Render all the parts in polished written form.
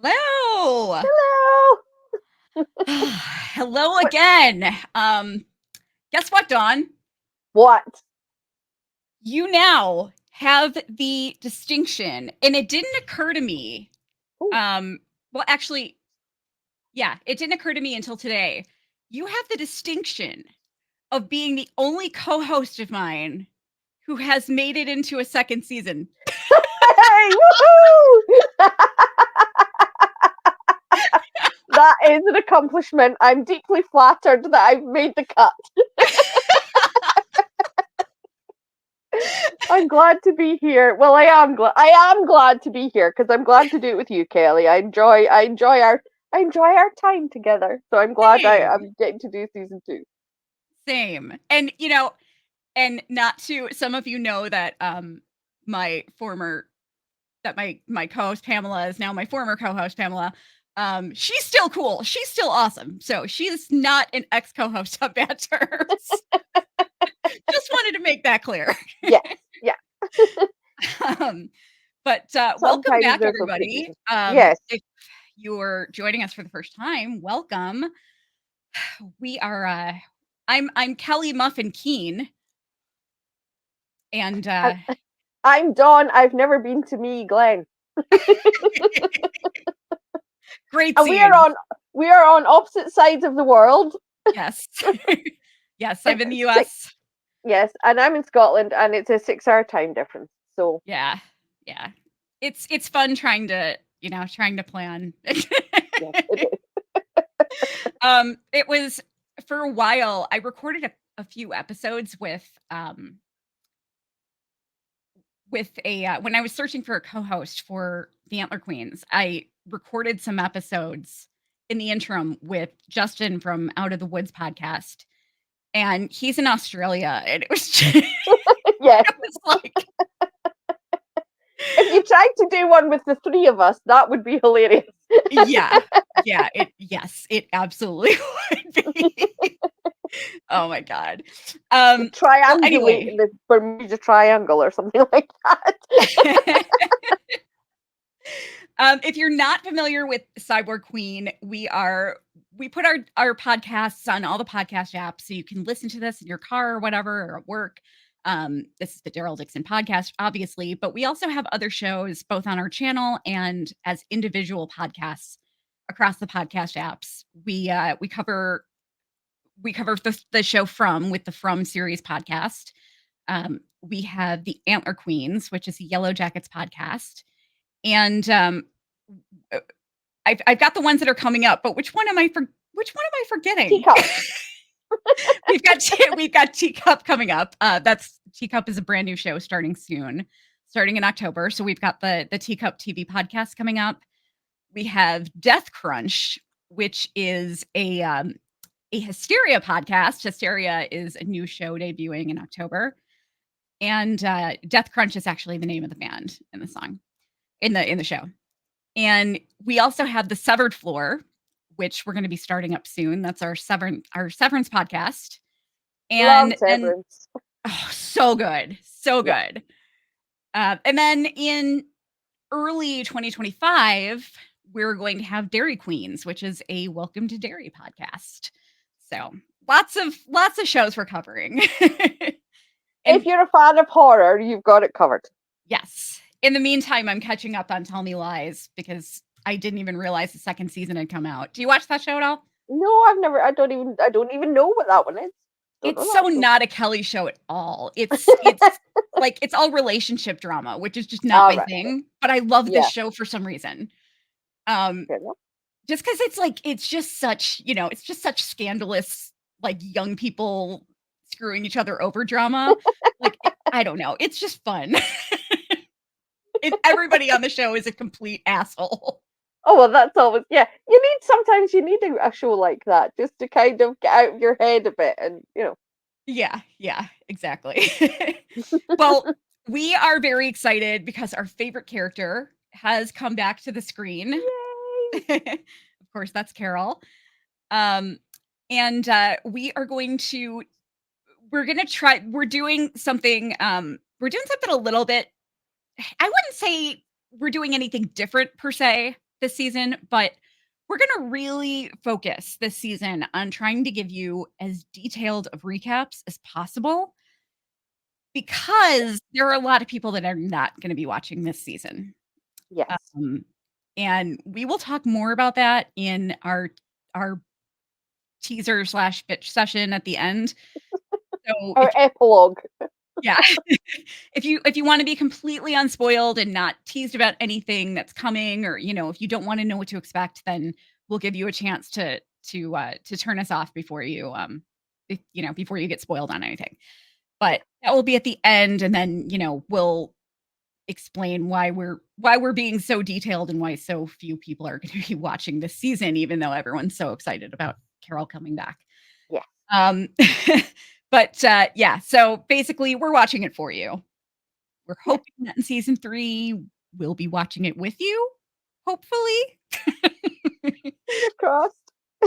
Hello. Hello. Hello What? again. Guess what, Dawn? What? You now have the distinction, and it didn't occur to me. Ooh. Um, well, actually, yeah, it didn't occur to me until today. You have the distinction of being the only co-host of mine who has made it into a second season. Hey, woohoo! That is an accomplishment. I'm deeply flattered that I've made the cut. I'm glad to be here. Well, I am glad to be here because I'm glad to do it with you, Kelly. I enjoy our time together. So I'm glad Same, I'm getting to do season 2. same. And and not to some of you know that my former that my co-host Pamela is now my former co-host Pamela. She's still cool. She's still awesome. So she is not an ex co-host on bad terms. Just wanted to make that clear. Yes, yeah. um, but welcome Sometimes back, there's those everybody. situations. Yes. If you're joining us for the first time, welcome. We are. I'm Kelly Muffin Keen, and And I'm Dawn. I've never been to me, Glenn. great And scene. we are on opposite sides of the world. Yes, yes. I'm in the It's six, U.S. yes, and I'm in Scotland, and it's a 6 hour time difference. So Yeah, yeah. It's fun trying to, trying to plan. yes, it is. It was for a while, I recorded a few episodes with a, when I was searching for a co-host for the Antler Queens, I recorded some episodes in the interim with Justin from Out of the Woods podcast, and he's in Australia, and it was just Yes. it was like If you tried to do one with the three of us, that would be hilarious. yeah. Yeah, it absolutely would be. Oh my god. Well, Triangulate anyway, the Bermuda Triangle or something like that. if you're not familiar with Cyborg Queen, we put our podcasts on all the podcast apps, so you can listen to this in your car or whatever, or at work. This is the Daryl Dixon podcast, obviously, but we also have other shows both on our channel and as individual podcasts across the podcast apps. We cover the show with the From series podcast. We have the Antler Queens, which is a Yellow Jackets podcast, and uh, I've got the ones that are coming up. But which one am I forgetting? Teacup. we've got Teacup coming up. That's Teacup is a brand new show starting soon, starting in October. So we've got the Teacup TV podcast coming up. We have Death Crunch, which is a Hysteria podcast. Hysteria is a new show debuting in October, and Death Crunch is actually the name of the band in the song in the show. And we also have the Severed Floor, which we're going to be starting up soon. That's our Severance podcast, Love and then Severance. oh, so good, so Yeah. good. And then in early 2025, we're going to have Dairy Queens, which is a Welcome to Dairy podcast. So lots of shows we're covering. If And you're a fan of horror, you've got it covered. yes, in the meantime, I'm catching up on Tell Me Lies because I didn't even realize the second season had come out. Do you watch that show at all? No, I've never. I don't even know what that one is. Don't know It's so that show. not a Kelly show at all. It's like it's all relationship drama, which is just not All my right. thing. But I love this Yeah. show for some reason. Um, Fair enough. just because it's like it's just such it's just such scandalous like young people screwing each other over drama. Like I don't know, it's just fun. And everybody on the show is a complete asshole. Oh well, that's always yeah. Sometimes you need a show like that just to kind of get out of your head a bit, and Yeah, yeah, exactly. Well, we are very excited because our favorite character has come back to the screen. Yay! Of course, that's Carol. Um, and we're doing something a little bit. I wouldn't say we're doing anything different per se. this season, but we're gonna really focus this season on trying to give you as detailed of recaps as possible because there are a lot of people that are not gonna be watching this season. Yes. Um, and we will talk more about that in our teaser slash bitch session at the end. So Our epilogue. yeah, if you want to be completely unspoiled and not teased about anything that's coming, or if you don't want to know what to expect, then we'll give you a chance to turn us off before before you get spoiled on anything. Yeah. But that will be at the end, and then we'll explain why we're being so detailed and why so few people are going to be watching this season, even though everyone's so excited about Carol coming back. Yeah. Um, but yeah, so basically, we're watching it for you. We're Yeah. hoping that in season 3, we'll be watching it with you, hopefully. Fingers crossed.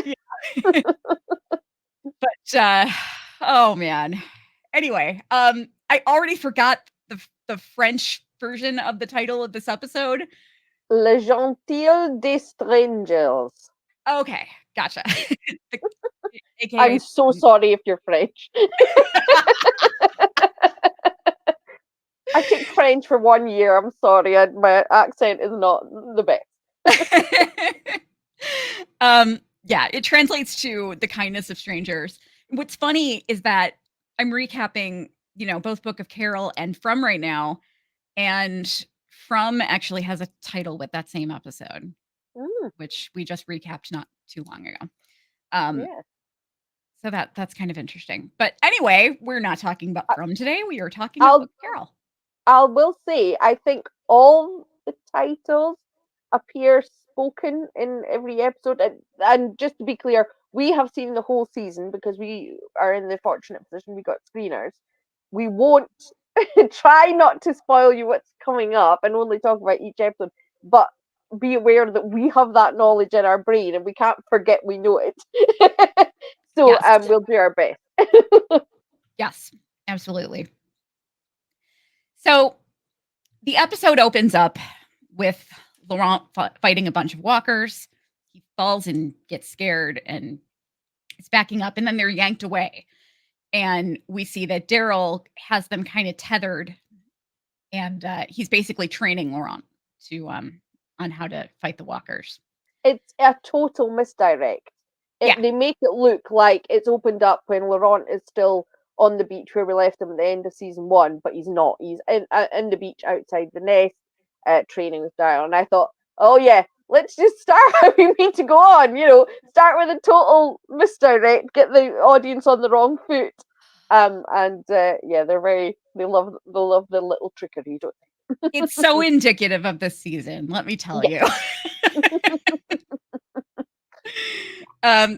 Yeah. But, oh, man. Anyway, I already forgot the French version of the title of this episode. Le gentil des strangers. Okay, gotcha. The I'm AKA so sorry if you're French. I took French for 1 year. I'm sorry, my accent is not the best. Yeah, it translates to the kindness of strangers. What's funny is that I'm recapping, both Book of Carol and From right now, and From actually has a title with that same episode, Mm, which we just recapped not too long ago. Um, yeah. so that's kind of interesting. But anyway, we're not talking about I, From today. We are talking about I'll Book of Carol. I will say I think all the titles appear spoken in every episode, and just to be clear, we have seen the whole season because we are in the fortunate position we got screeners. We won't try not to spoil you what's coming up and only talk about each episode, but be aware that we have that knowledge in our brain and we can't forget we know it. So Yes. we'll do our best. Yes, absolutely. So the episode opens up with Laurent fighting a bunch of walkers. He falls and gets scared and is backing up, and then they're yanked away. And we see that Daryl has them kind of tethered, and he's basically training Laurent to on how to fight the walkers. It's a total misdirect. Yeah. They make it look like it's opened up when Laurent is still on the beach where we left him at the end of season 1, but he's not. He's in the beach outside the nest, training with Daryl. And I thought, oh yeah, let's just start how we need to go on. Start with a total misdirect, get the audience on the wrong foot. And yeah, they love the little trickery, don't It's so indicative of this season, let me tell they? you.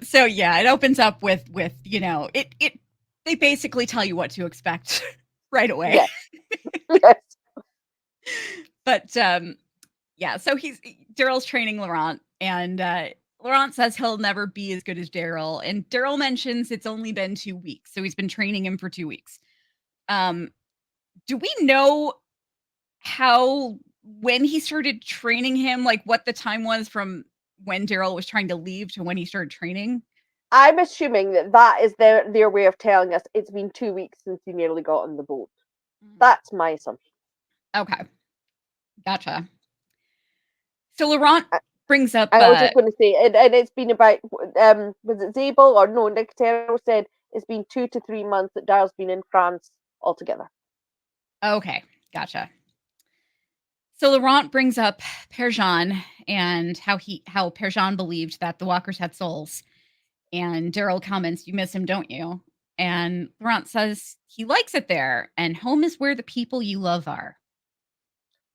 So yeah, it opens up with it they basically tell you what to expect right away. Yes, yes. But yeah, so Daryl's training Laurent, and Laurent says he'll never be as good as Daryl, and Daryl mentions it's only been 2 weeks, so he's been training him for 2 weeks. Do we know how when he started training him, like what the time was from when Daryl was trying to leave to when he started training? I'm assuming that is their way of telling us it's been 2 weeks since he nearly got on the boat. Mm. That's my assumption. Okay, gotcha. So Laurent I, brings up, I was just going to say, and it's been about was it Zabel or no? Nicotero said it's been 2 to 3 months that Daryl's been in France altogether. okay, gotcha. So Laurent brings up Père Jean and how Père Jean believed that the walkers had souls. And Daryl comments, "You miss him, don't you?" And Laurent says he likes it there, and home is where the people you love are.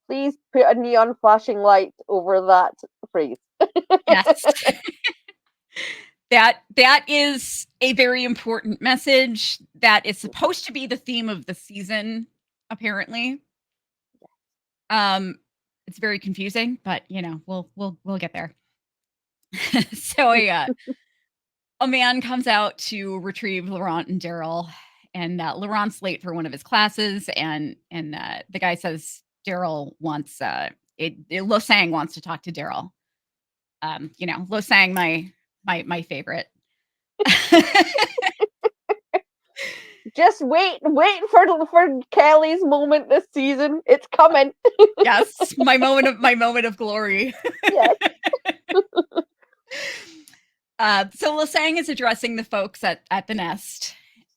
Please put a neon flashing light over that phrase. Yes. That is a very important message that is supposed to be the theme of the season, apparently. Um, it's very confusing, but we'll get there. So a man comes out to retrieve Laurent and Daryl, and Laurent's late for one of his classes, and the guy says Daryl wants Losang wants to talk to Daryl. Lo Sang, my favorite. Just wait for Kelly's moment this season. It's coming. Yes, my moment of glory. Yes. So Lo Sang is addressing the folks at the nest,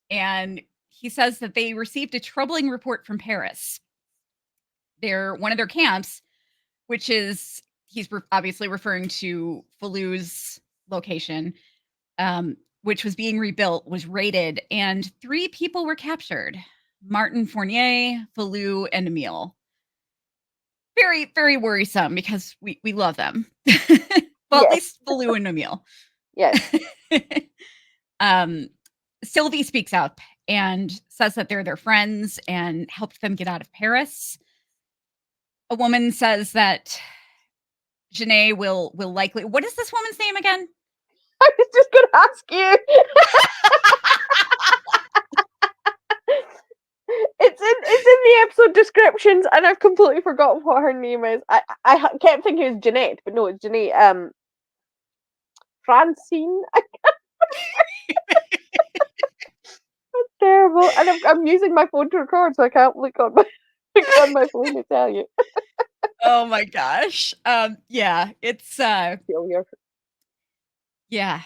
and he says that they received a troubling report from Paris. One of their camps, which is obviously referring to Falu's location, which was being rebuilt, was raided, and 3 people were captured: Martin Fournier, Falu, and Emile. Very, very worrisome because we love them. Well, at Yes. least Falu and Emile. Yes. Sylvie speaks up and says that they're their friends and helped them get out of Paris. A woman says that Janae will likely. What is this woman's name again? I was just going to ask you. It's in the episode descriptions, and I've completely forgotten what her name is. I kept thinking it was Jeanette, but no, it's Janae. Francine. That's terrible. And I'm using my phone to record, so I can't look on my phone to tell you. Oh my gosh. Yeah, it's Failure. yeah.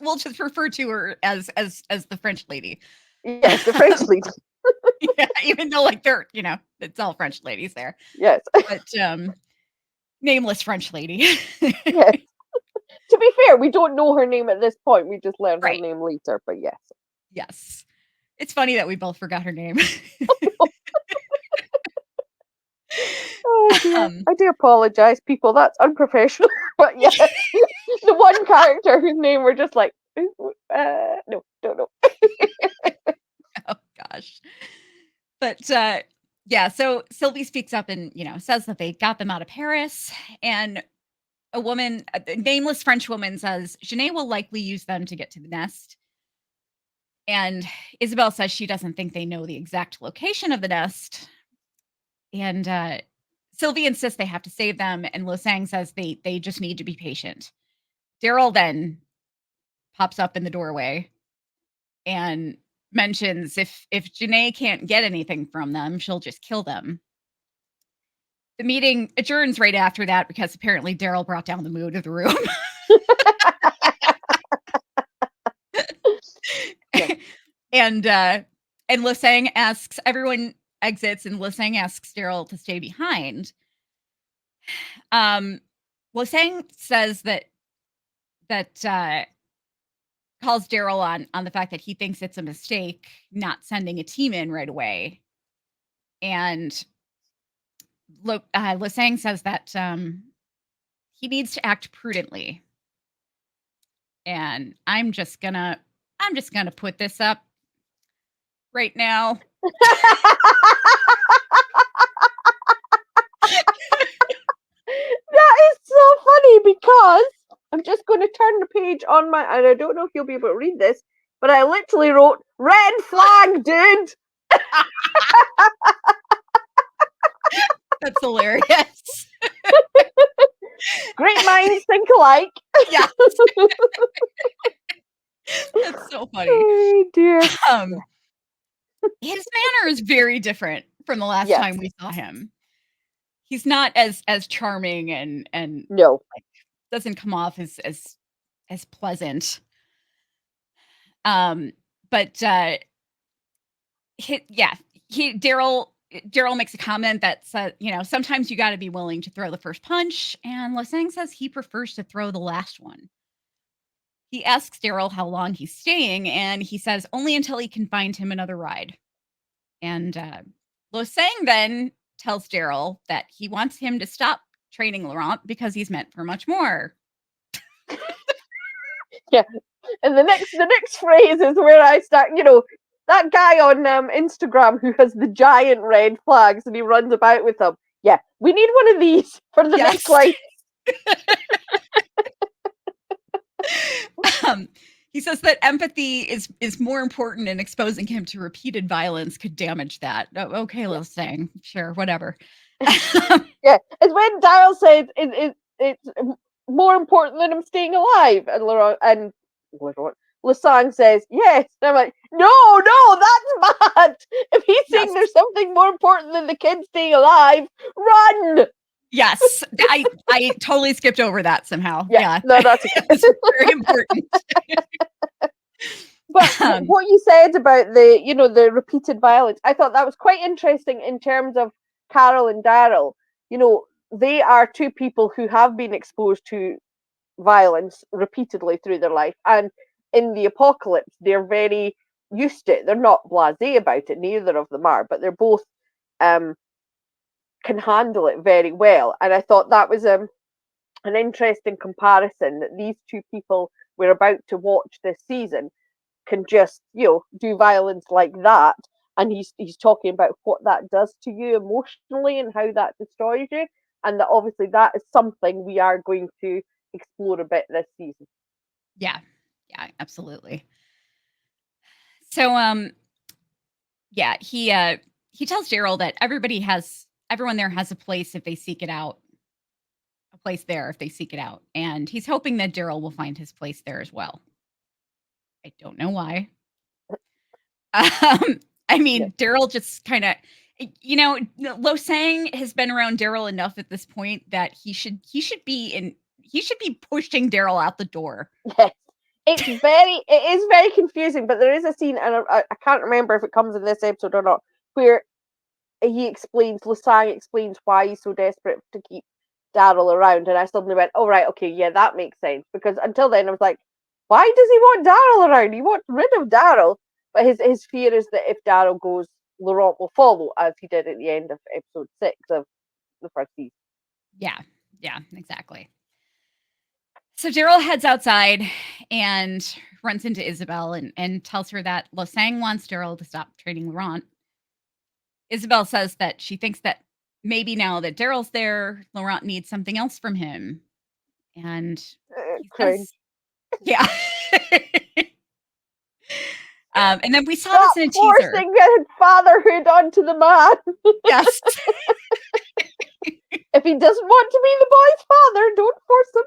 We'll just refer to her as the French lady. Yes, the French lady. Yeah, even though they're, it's all French ladies there. Yes. But nameless French lady. Yes. To be fair, we don't know her name at this point. We just learn Right. her name later, but yes. Yes. It's funny that we both forgot her name. Oh dear. I do apologize, people. That's unprofessional. But yes, the one character whose name we're just like, no, don't know. Oh gosh. But yeah, so Sylvie speaks up and says that they got them out of Paris, and a nameless French woman says Janae will likely use them to get to the nest. And Isabel says she doesn't think they know the exact location of the nest. And Sylvie insists they have to save them, and Lo Sang says they just need to be patient. Daryl then pops up in the doorway and mentions if Janae can't get anything from them, she'll just kill them. The meeting adjourns right after that because apparently Daryl brought down the mood of the room. And Lo Sang asks, everyone exits, and Lo Sang asks Daryl to stay behind. Lo Sang says that calls Daryl on the fact that he thinks it's a mistake not sending a team in right away. And Lo Sang says that he needs to act prudently. And I'm just gonna put this up right now. That is so funny because I'm just going to turn the page on my, and I don't know if you'll be able to read this, but I literally wrote, red flag, dude! That's hilarious. Great minds think alike. Yes. That's so funny. Oh dear. His manner is very different from the last time we saw him. He's not as charming and no, doesn't come off as pleasant. But Daryl makes a comment that says, sometimes you got to be willing to throw the first punch, and Lo Sang says he prefers to throw the last one. He asks Daryl how long he's staying, and he says only until he can find him another ride. And Lo Sang then tells Daryl that he wants him to stop training Laurent because he's meant for much more. Yeah. And the next phrase is where I start, that guy on Instagram who has the giant red flags and he runs about with them. Yeah, we need one of these for the next line. He says that empathy is more important, and exposing him to repeated violence could damage that. Oh, okay, Lo Sang, sure, whatever. Yeah, it's when Daryl says it's more important than him staying alive. And Laurent, Lasang says, yes. And I'm like, no, that's bad. If he's saying Yes. there's something more important than the kid staying alive, run. Yes. I totally skipped over that somehow. Yeah, Yeah. no, that's okay. It's very important. But Um, what you said about the repeated violence, I thought that was quite interesting in terms of Carol and Daryl. They are two people who have been exposed to violence repeatedly through their life, and in the apocalypse, they're very used to it. They're not blasé about it. Neither of them are, but they're both um, can handle it very well. And I thought that was an interesting comparison that these two people we're about to watch this season can just do violence like that, and he's talking about what that does to you emotionally and how that destroys you, and that obviously that is something we are going to explore a bit this season. yeah. Yeah, absolutely. So yeah, he tells Daryl that everyone there has a place if they seek it out. A place there if they seek it out. And he's hoping that Daryl will find his place there as well. I don't know why. I Yep. mean, Daryl just kind of, Losang has been around Daryl enough at this point that he should be pushing Daryl out the door. Yes, it is very confusing, but there is a scene, and I can't remember if it comes in this episode or not, where Lasang explains why he's so desperate to keep Daryl around, and I suddenly went, "Oh right, okay, yeah, that makes sense." Because until then, I was like, "Why does he want Daryl around? He wants rid of Daryl." But his fear is that if Daryl goes, Laurent will follow, as he did at the end of episode 6 of the first season. Yeah, yeah, exactly. So Daryl heads outside and runs into Isabel and tells her that Losang wants Daryl to stop trading Laurent. Isabel says that she thinks that maybe now that Daryl's there, Laurent needs something else from him. And he Cringe. says, yeah. And then we saw this Stop in a teaser. forcing fatherhood onto the man. Yes. If he doesn't want to be the boy's father, don't force him.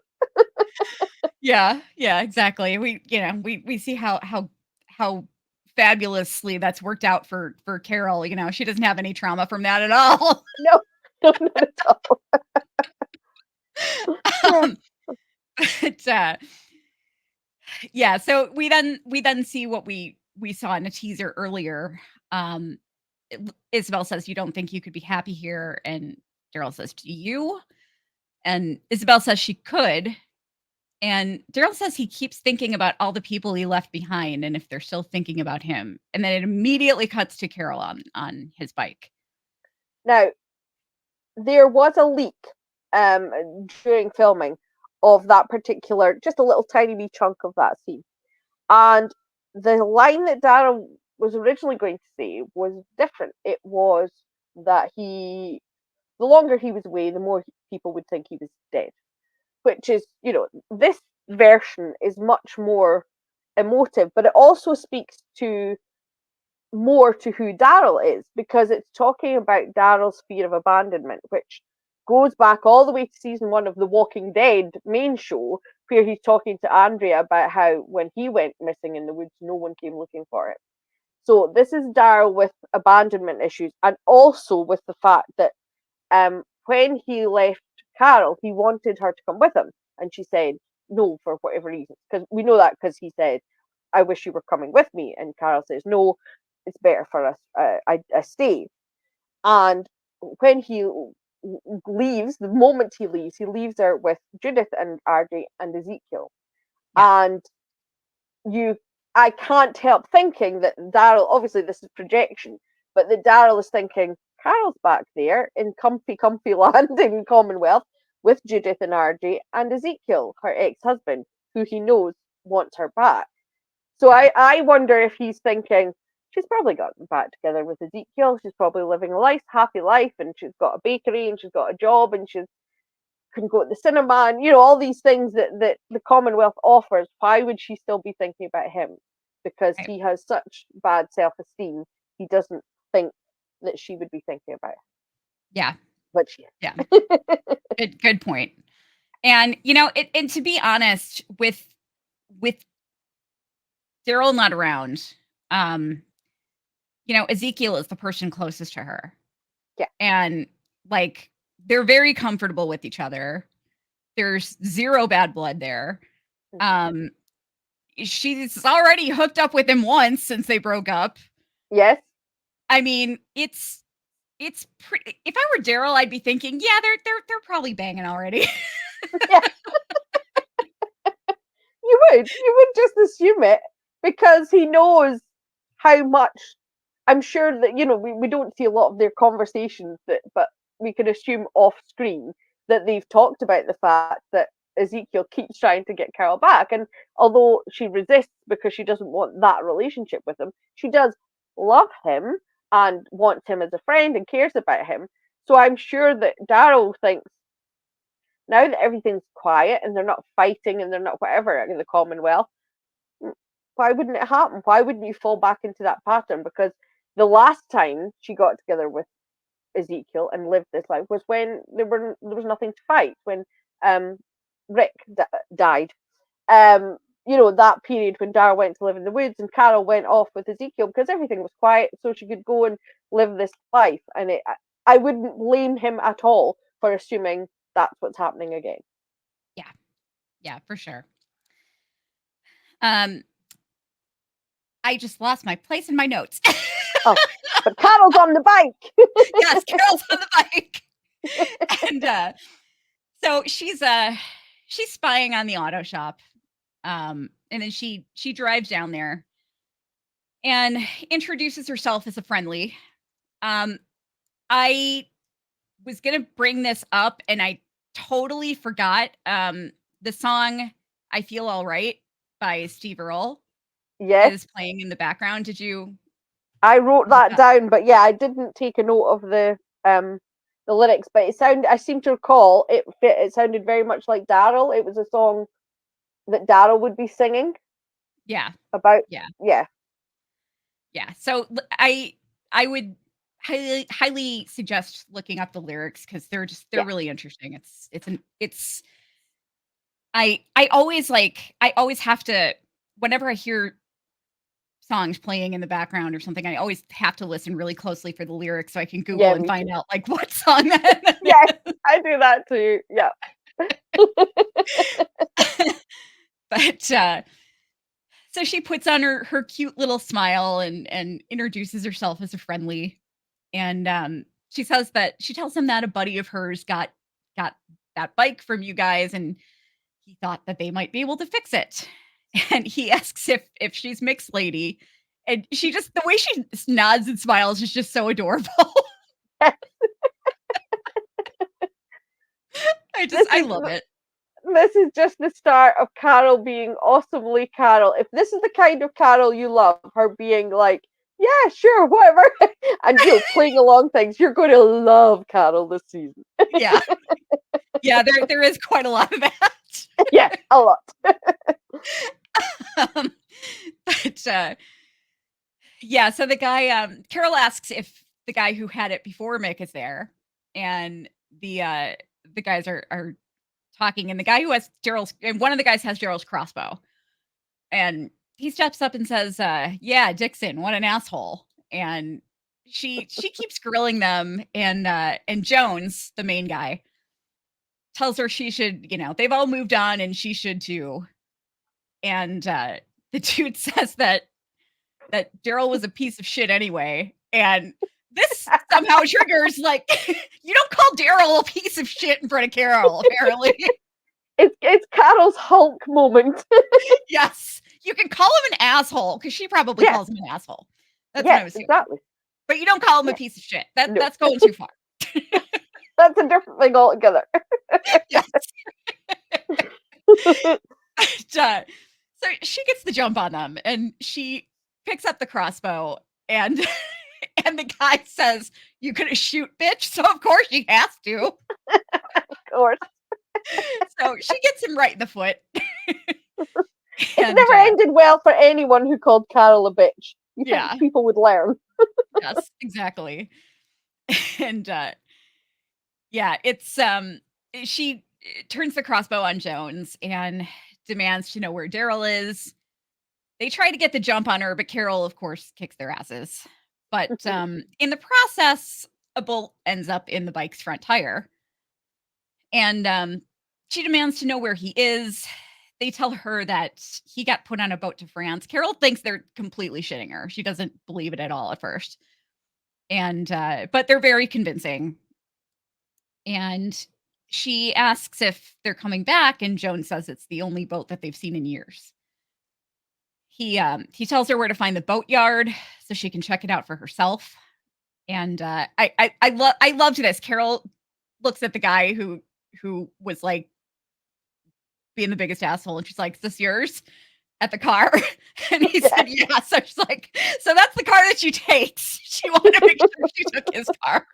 Yeah, yeah, exactly. We see how fabulously that's worked out for Carol. She doesn't have any trauma from that at all. No, no, not at all. Yeah. um, but, yeah, so we then see what we saw in a teaser earlier. Um, Isabel says, "You don't think you could be happy here?" And Daryl says, "Do you?" And Isabel says she could. And Daryl says he keeps thinking about all the people he left behind and if they're still thinking about him. And then it immediately cuts to Carol on his bike. Now, there was a leak during filming of that particular, just a little tiny wee chunk of that scene. And the line that Daryl was originally going to say was different. It was that the longer he was away, the more people would think he was dead. Which is, this version is much more emotive, but it also speaks to more to who Daryl is, because it's talking about Daryl's fear of abandonment, which goes back all the way to season 1 of The Walking Dead main show, where he's talking to Andrea about how when he went missing in the woods, no one came looking for him. So this is Daryl with abandonment issues, and also with the fact that when he left Carol, he wanted her to come with him, and she said no for whatever reason. Because we know that because he said, "I wish you were coming with me," and Carol says, "No, it's better for us. I stay." And when he leaves, the moment he leaves her with Judith and RJ and Ezekiel, Yeah. and you I can't help thinking that Daryl, obviously this is projection, but that Daryl is thinking Carol's back there in comfy land in Commonwealth with Judith and RJ and Ezekiel, her ex-husband, who he knows wants her back. So Yeah. I wonder if he's thinking she's probably gotten back together with Ezekiel. She's probably living a happy life, and she's got a bakery, and she's got a job, and she's can go to the cinema, and all these things that the Commonwealth offers. Why would she still be thinking about him? Because Right. he has such bad self-esteem, he doesn't think that she would be thinking about him. Yeah. But she Yeah. is. Good point. And and to be honest, with Daryl not around, um, Ezekiel is the person closest to her. Yeah. And like they're very comfortable with each other. There's zero bad blood there. Mhm. Um, she's already hooked up with him once since they broke up. Yes. I mean, it's pretty. If I were Daryl, I'd be thinking, yeah, they're probably banging already. Yeah. You would just assume it because he knows how much. I'm sure that we don't see a lot of their conversations, but we can assume off screen that they've talked about the fact that Ezekiel keeps trying to get Carol back, and although she resists because she doesn't want that relationship with him, she does love him and wants him as a friend and cares about him. So I'm sure that Daryl thinks now that everything's quiet and they're not fighting and they're not whatever in the Commonwealth, why wouldn't it happen? Why wouldn't you fall back into that pattern? Because the last time she got together with Ezekiel and lived this life was when there was nothing to fight, when um, Rick died. Um, that period when Dara went to live in the woods and Carol went off with Ezekiel because everything was quiet, so she could go and live this life. And I wouldn't blame him at all for assuming that's what's happening again. Yeah, yeah, for sure. Um, I just lost my place in my notes. Oh, but Carol's on the bike. Yes, Carol's on the bike. And so she's spying on the auto shop. And then she drives down there and introduces herself as a friendly. Um, I was gonna bring this up and I totally forgot. The song "I Feel All Right" by Steve Earle Yes, is playing in the background. Did you I wrote look that up? down, but yeah, I didn't take a note of the lyrics. But I seem to recall it sounded very much like Daryl. It was a song that Daryl would be singing Yeah, about. yeah, Yeah, yeah. So I would highly suggest looking up the lyrics because they're yeah, really interesting. It's I always have to whenever I hear songs playing in the background or something, I always have to listen really closely for the lyrics so I can Google yeah, and me find too. out like what song that Yeah, is. I do that too. Yeah. But so she puts on her cute little smile and introduces herself as a friendly. And she tells him that a buddy of hers got that bike from you guys and he thought that they might be able to fix it. And he asks if she's mixed lady. And she just the way she nods and smiles is just so adorable. this I is love it. this is just the start of Carol being awesomely Carol. If this is the kind of Carol you love, her being like, yeah, sure, whatever, and playing along things, you're going to love Carol this season. Yeah. Yeah, there is quite a lot of that. Yeah, a lot. Um, but, yeah, so the guy, Carol asks if the guy who had it before Mick is there, and the guys are talking, and the guy who has Daryl's and one of the guys has Daryl's crossbow, and he steps up and says, "Yeah, Dixon, what an asshole." And she keeps grilling them, and Jones, the main guy, tells her she should, they've all moved on and she should too. And the dude says that Daryl was a piece of shit anyway. And this somehow triggers like you don't call Daryl a piece of shit in front of Carol, apparently. It's Carol's Hulk moment. Yes. You can call him an asshole because she probably Yes, calls him an asshole. That's what yes, I'm assuming. exactly. But you don't call him a Yeah, piece of shit. That no, that's going too far. that's a different thing altogether. Yes. But, so she gets the jump on them and she picks up the crossbow and and the guy says, "You gonna shoot, bitch?" So of course she has to. Of course, So she gets him right in the foot. it's And never ended well for anyone who called Carol a bitch. You think yeah, people would learn? yes, exactly. And yeah, it's she turns the crossbow on Jones and demands to know where Daryl is. They try to get the jump on her, but Carol, of course, kicks their asses. But in the process, a bolt ends up in the bike's front tire. And she demands to know where he is. They tell her that he got put on a boat to France. Carol thinks they're completely shitting her. She doesn't believe it at all at first. And but they're very convincing. And she asks if they're coming back, and Joan says it's the only boat that they've seen in years. He tells her where to find the boatyard so she can check it out for herself. And I loved this. Carol looks at the guy who was like being the biggest asshole, and she's like, "Is this yours?" At the car, and he said, "Yeah." So she's like, "So that's the car that she takes." She wanted to make sure she took his car.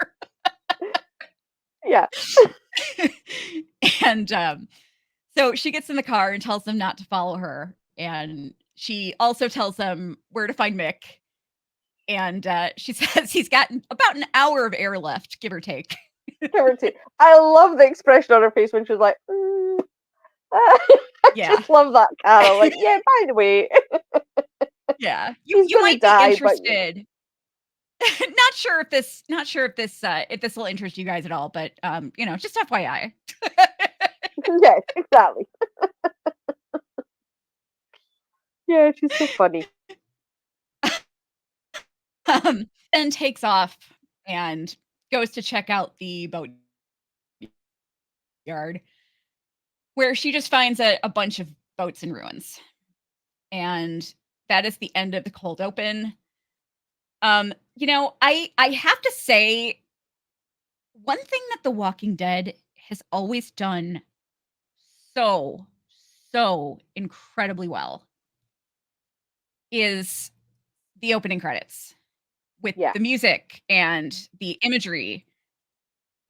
Yeah. And so she gets in the car and tells them not to follow her, and she also tells them where to find Mick. And she says he's got about an hour of air left, give or take. I love the expression on her face when she was like, I Yeah. just love that, Carol. Like, yeah, by the way, Yeah. he's You gonna might be die, but interested. Not sure if this will interest you guys at all, but just FYI. yes, exactly. Yeah, she's so funny. Then takes off and goes to check out the boat yard, where she just finds a bunch of boats in ruins. And that is the end of the cold open. I have to say, one thing that The Walking Dead has always done so, so incredibly well is the opening credits with Yeah. the music and the imagery.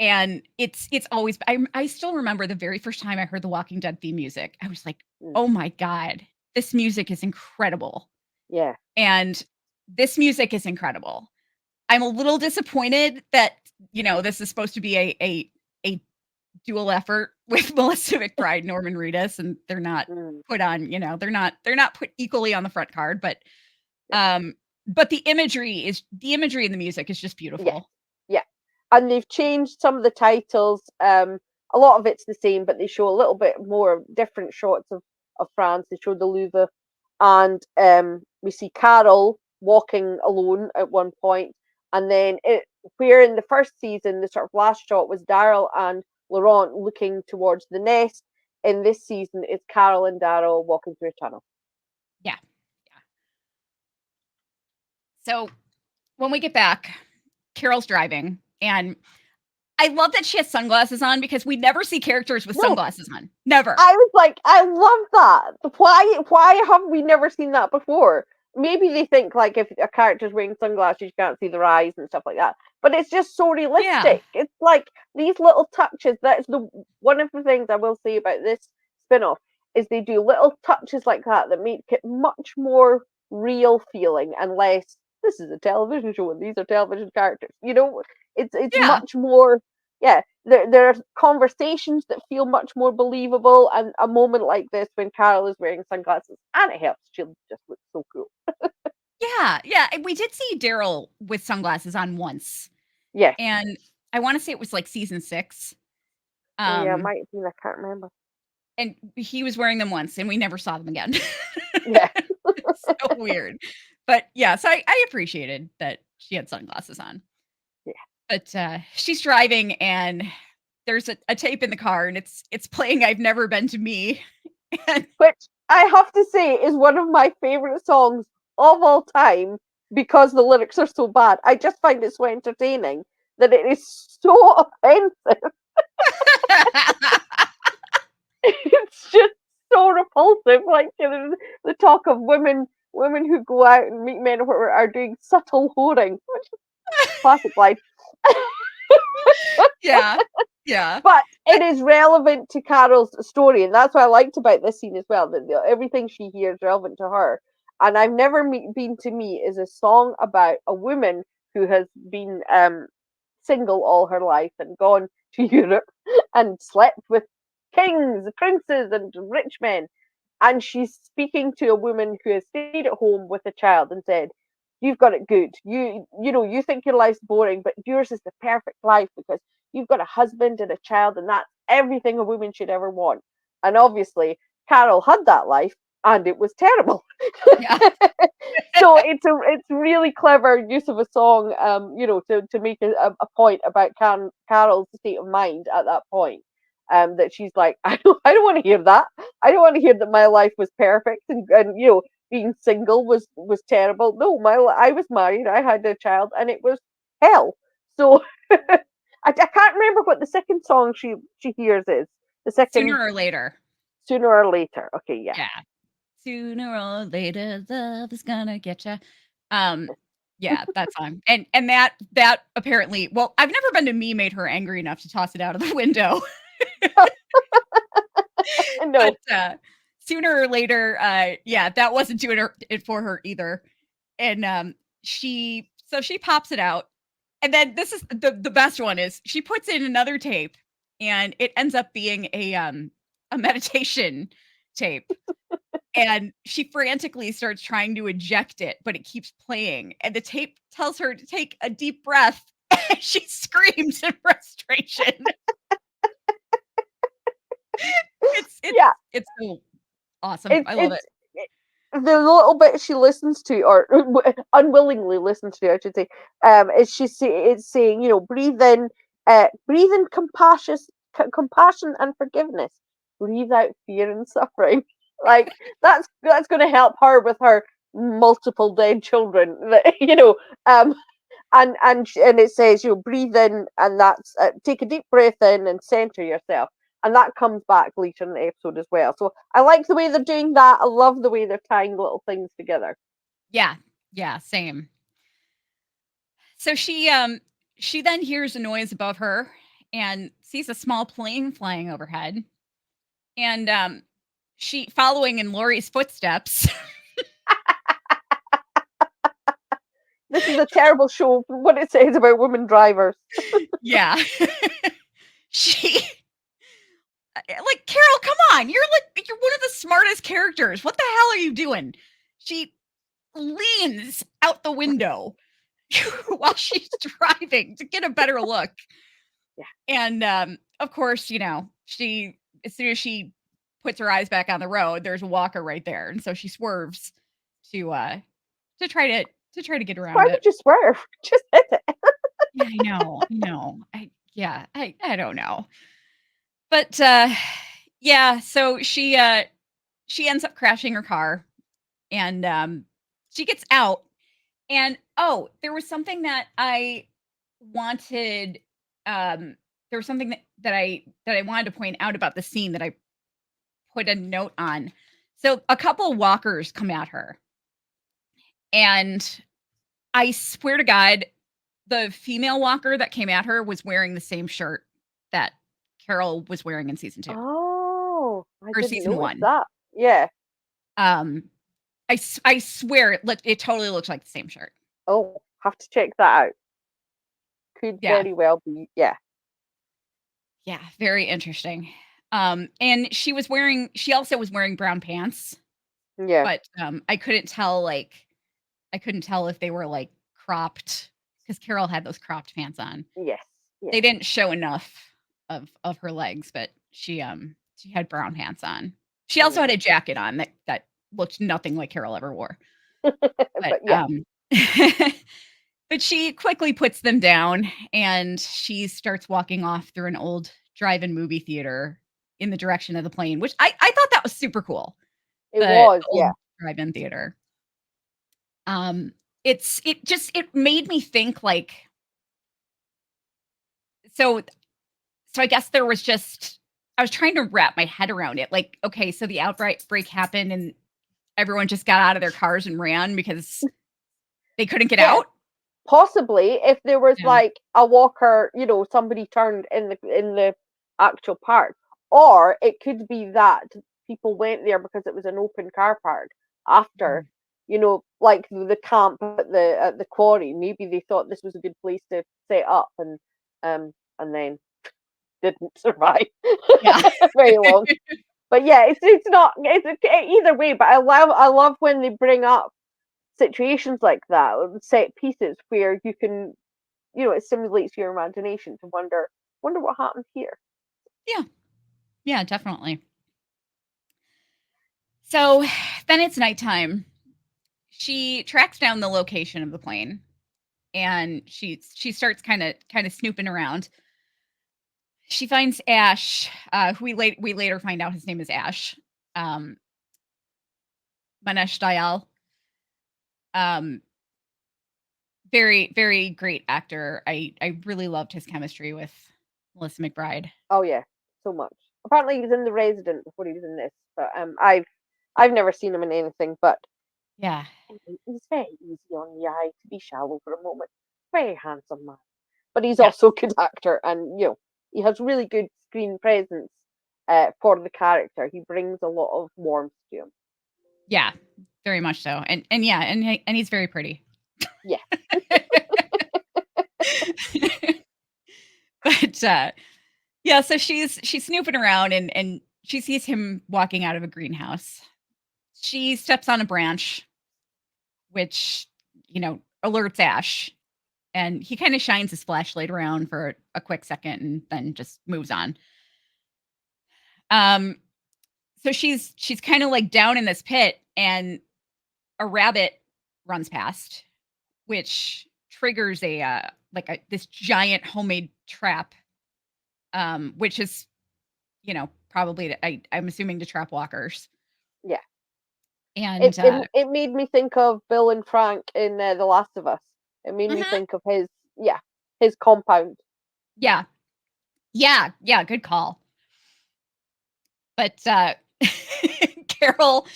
And it's always I still remember the very first time I heard the Walking Dead theme music. I was like, Mm. "Oh my god, this music is incredible." Yeah. And this music is incredible. I'm a little disappointed that, this is supposed to be a dual effort with Melissa McBride, Norman Reedus, and they're not Mm. put on, they're not put equally on the front card, but the imagery and the music is just Yeah. beautiful. Yeah. And they've changed some of the titles. A lot of it's the same, but they show a little bit more different shots of France. They show the Louvre, and we see Carol walking alone at one point, and then where in the first season the sort of last shot was Daryl and Laurent looking towards the nest. In this season, it's Carol and Daryl walking through a tunnel. Yeah. Yeah. So when we get back, Carol's driving, and I love that she has sunglasses on because we never see characters with No, sunglasses on. Never. I was like, I love that. Why have we never seen that before? Maybe they think like if a character's wearing sunglasses, you can't see their eyes and stuff like that. But it's just so Yeah. realistic. It's like these little touches. That's the one of the things I will say about this spin-off is they do little touches like that that make it much more real feeling and less. This is a television show and these are television characters. It's Yeah. much more. Yeah, there are conversations that feel much more believable, and a moment like this when Carol is wearing sunglasses, and it helps. She just looks so cool. Yeah. Yeah. And we did see Daryl with sunglasses on once. Yeah. And I want to say it was like season 6. Oh yeah, it Um, might have been. I can't remember. and he was wearing them once and we never saw them again. Yeah. So weird. But yeah, so I appreciated that she had sunglasses on. Yeah. But she's driving and there's a tape in the car and it's playing I've Never Been to Me. And Which I have to say is one of my favorite songs of all time because the lyrics are so bad. I just find it so entertaining that it is so offensive. It's just so repulsive. Like the talk of women who go out and meet men who are doing subtle whoring, which is classic line. yeah. Yeah. But it is relevant to Carol's story, and that's what I liked about this scene as well. That everything she hears relevant to her. And I've never been to me is a song about a woman who has been single all her life and gone to Europe and slept with kings, princes, and rich men. And she's speaking to a woman who has stayed at home with a child and said, "You've got it good. You think your life's boring, but yours is the perfect life because you've got a husband and a child, and that's everything a woman should ever want." And obviously, Carol had that life, and it was terrible. Yeah. So it's really clever use of a song, to make a point about Carol's state of mind at that point. That she's like, I don't want to hear that. I don't want to hear that my life was perfect and being single was terrible. No, I was married, I had a child, and it was hell. So I can't remember what the second song she hears is. The second, Sooner or later. sooner or later. Okay, yeah. Yeah. Sooner or later, love is gonna get you. Um, yeah, that song. And that apparently, well, I've never been to me made her angry enough to toss it out of the window. But, No. sooner or later, yeah, that wasn't doing it for her either. And, she pops it out, and then this is the best one is she puts in another tape, and it ends up being a meditation tape, and she frantically starts trying to eject it, but it keeps playing, and the tape tells her to take a deep breath, and she screams in frustration. It's it's Yeah, it's so awesome. it's I love it. it's the little bit she listens to, or unwillingly listens to, I should say, is it's saying, breathe in compassion and forgiveness, breathe out fear and suffering. Like that's going to help her with her multiple dead children. And it says, breathe in, and that's take a deep breath in and center yourself, and that comes back later in the episode as well. So I like the way they're doing that. I love the way they're tying little things together. Yeah. Yeah, same. So she then hears a noise above her and sees a small plane flying overhead. And she following in Lori's footsteps. This is a terrible show for what it says about women drivers. Yeah. She like Carol, come on. You're one of the smartest characters. What the hell are you doing? She leans out the window while she's driving to get a better look. Yeah. And of course, she as soon as she puts her eyes back on the road, there's a walker right there. And so she swerves to uh to try to get Why around it. would you swerve? Just hit it. Yeah, I know. I know. I don't know. But yeah, so she ends up crashing her car and she gets out and oh, there was something that I wanted there was something that I wanted to point out about the scene that I put a note on. So a couple walkers come at her and I swear to God, the female walker that came at her was wearing the same shirt that Carol was wearing in season 2 Oh, I or didn't season notice 1. that. Yeah. Um, I swear it totally looks like the same shirt. Oh, have to check that out. Could Yeah. very well be. Yeah. Yeah, very interesting. And she also was wearing brown pants, Yeah. but, I couldn't tell if they were, like, cropped because Carol had those cropped pants on. Yes. Yes. They didn't show enough of her legs, but she had brown pants on. She also Mm. had a jacket on that looked nothing like Carol ever wore. But, But yeah. but she quickly puts them down, and she starts walking off through an old drive-in movie theater in the direction of the plane, which I thought that was super cool, It the was. old Yeah. drive-in theater. Um, it made me think, like so so I guess there was just I was trying to wrap my head around it, like, okay, so the outbreak happened and everyone just got out of their cars and ran because they couldn't get Yeah. out? Possibly, if there was Yeah. like a walker, somebody turned in the actual park, or it could be that people went there because it was an open car park after, Mhm. like the camp at the quarry. Maybe they thought this was a good place to set up, and then didn't survive Yeah. very long. But yeah, it's not either way. But I love when they bring up situations like that, or set pieces where you can, it stimulates your imagination to wonder what happened here. Yeah. Yeah, definitely. So then it's nighttime. She tracks down the location of the plane and she starts kind of snooping around. She finds Ash, who we later find out his name is Ash. Um, Manesh Dayal. Um, very, very great actor. I really loved his chemistry with Melissa McBride. Oh yeah, so much. Apparently, he was in The Resident before he was in this, but I've never seen him in anything. But Yeah. he's very easy on the eye to be shallow for a moment. Very handsome man, but he's Yes. also a good actor, and he has really good screen presence for the character. He brings a lot of warmth to him. Yeah. Very much so. And yeah, and he's very pretty. Yeah, But yeah, so she's snooping around and she sees him walking out of a greenhouse. She steps on a branch, which, alerts Ash. And he kind of shines his flashlight around for a quick second and then just moves on. Um, so she's kind of like down in this pit, and a rabbit runs past, which triggers this giant homemade trap, which is, probably I'm assuming to trap walkers. yeah. It, And it it made me think of Bill and Frank in The Last of Us. It made me mhm, think of his compound. yeah, yeah, good call. But Carol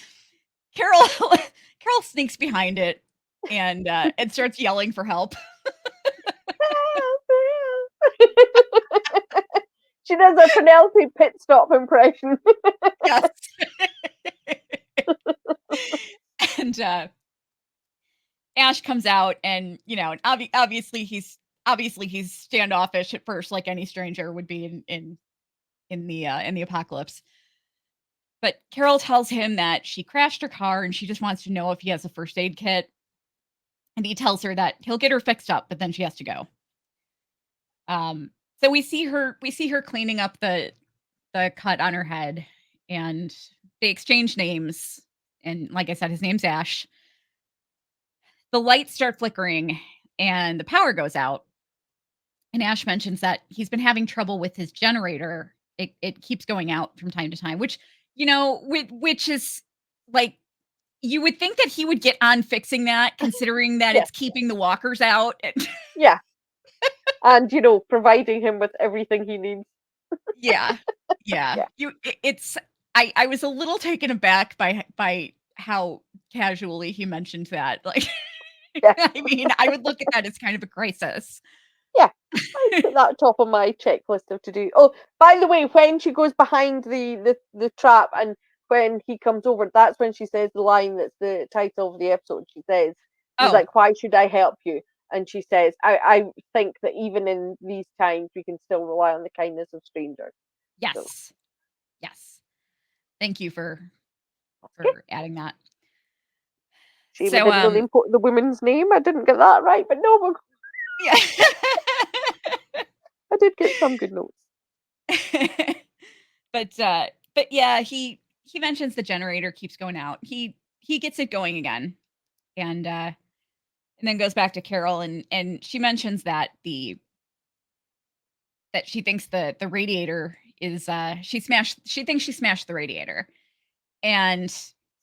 Carol Carol sneaks behind it and starts yelling for help. She does a Penelope pit stop impression. Yes. And Ash comes out and, obviously he's standoffish at first like any stranger would be in the apocalypse. But Carol tells him that she crashed her car and she just wants to know if he has a first aid kit. And he tells her that he'll get her fixed up, but then she has to go. So we see her cleaning up the cut on her head, and they exchange names. And like I said, his name's Ash. The lights start flickering and the power goes out. And Ash mentions that he's been having trouble with his generator. It keeps going out from time to time, which, which is like, you would think that he would get on fixing that, considering that Yeah, it's keeping the walkers out. yeah, and providing him with everything he needs. Yeah. Yeah. Yeah, It's I was a little taken aback by how casually he mentioned that. Like, yeah, I mean, I would look at that as kind of a crisis. yeah. I put that top of my checklist of to do. Oh, by the way, when she goes behind the trap and when he comes over, that's when she says the line that's the title of the episode. She says, he's Oh, like, "Why should I help you?" And she says, I think that even in these times, we can still rely on the kindness of strangers. So, yes. Yes. Thank you okay. for adding that. Shame I So, didn't know the woman's name. I didn't get that right, but no, yeah. I did get some good notes. But yeah, he mentions the generator keeps going out. He gets it going again. And then goes back to Carol and she mentions that she thinks the radiator is she thinks she smashed the radiator. And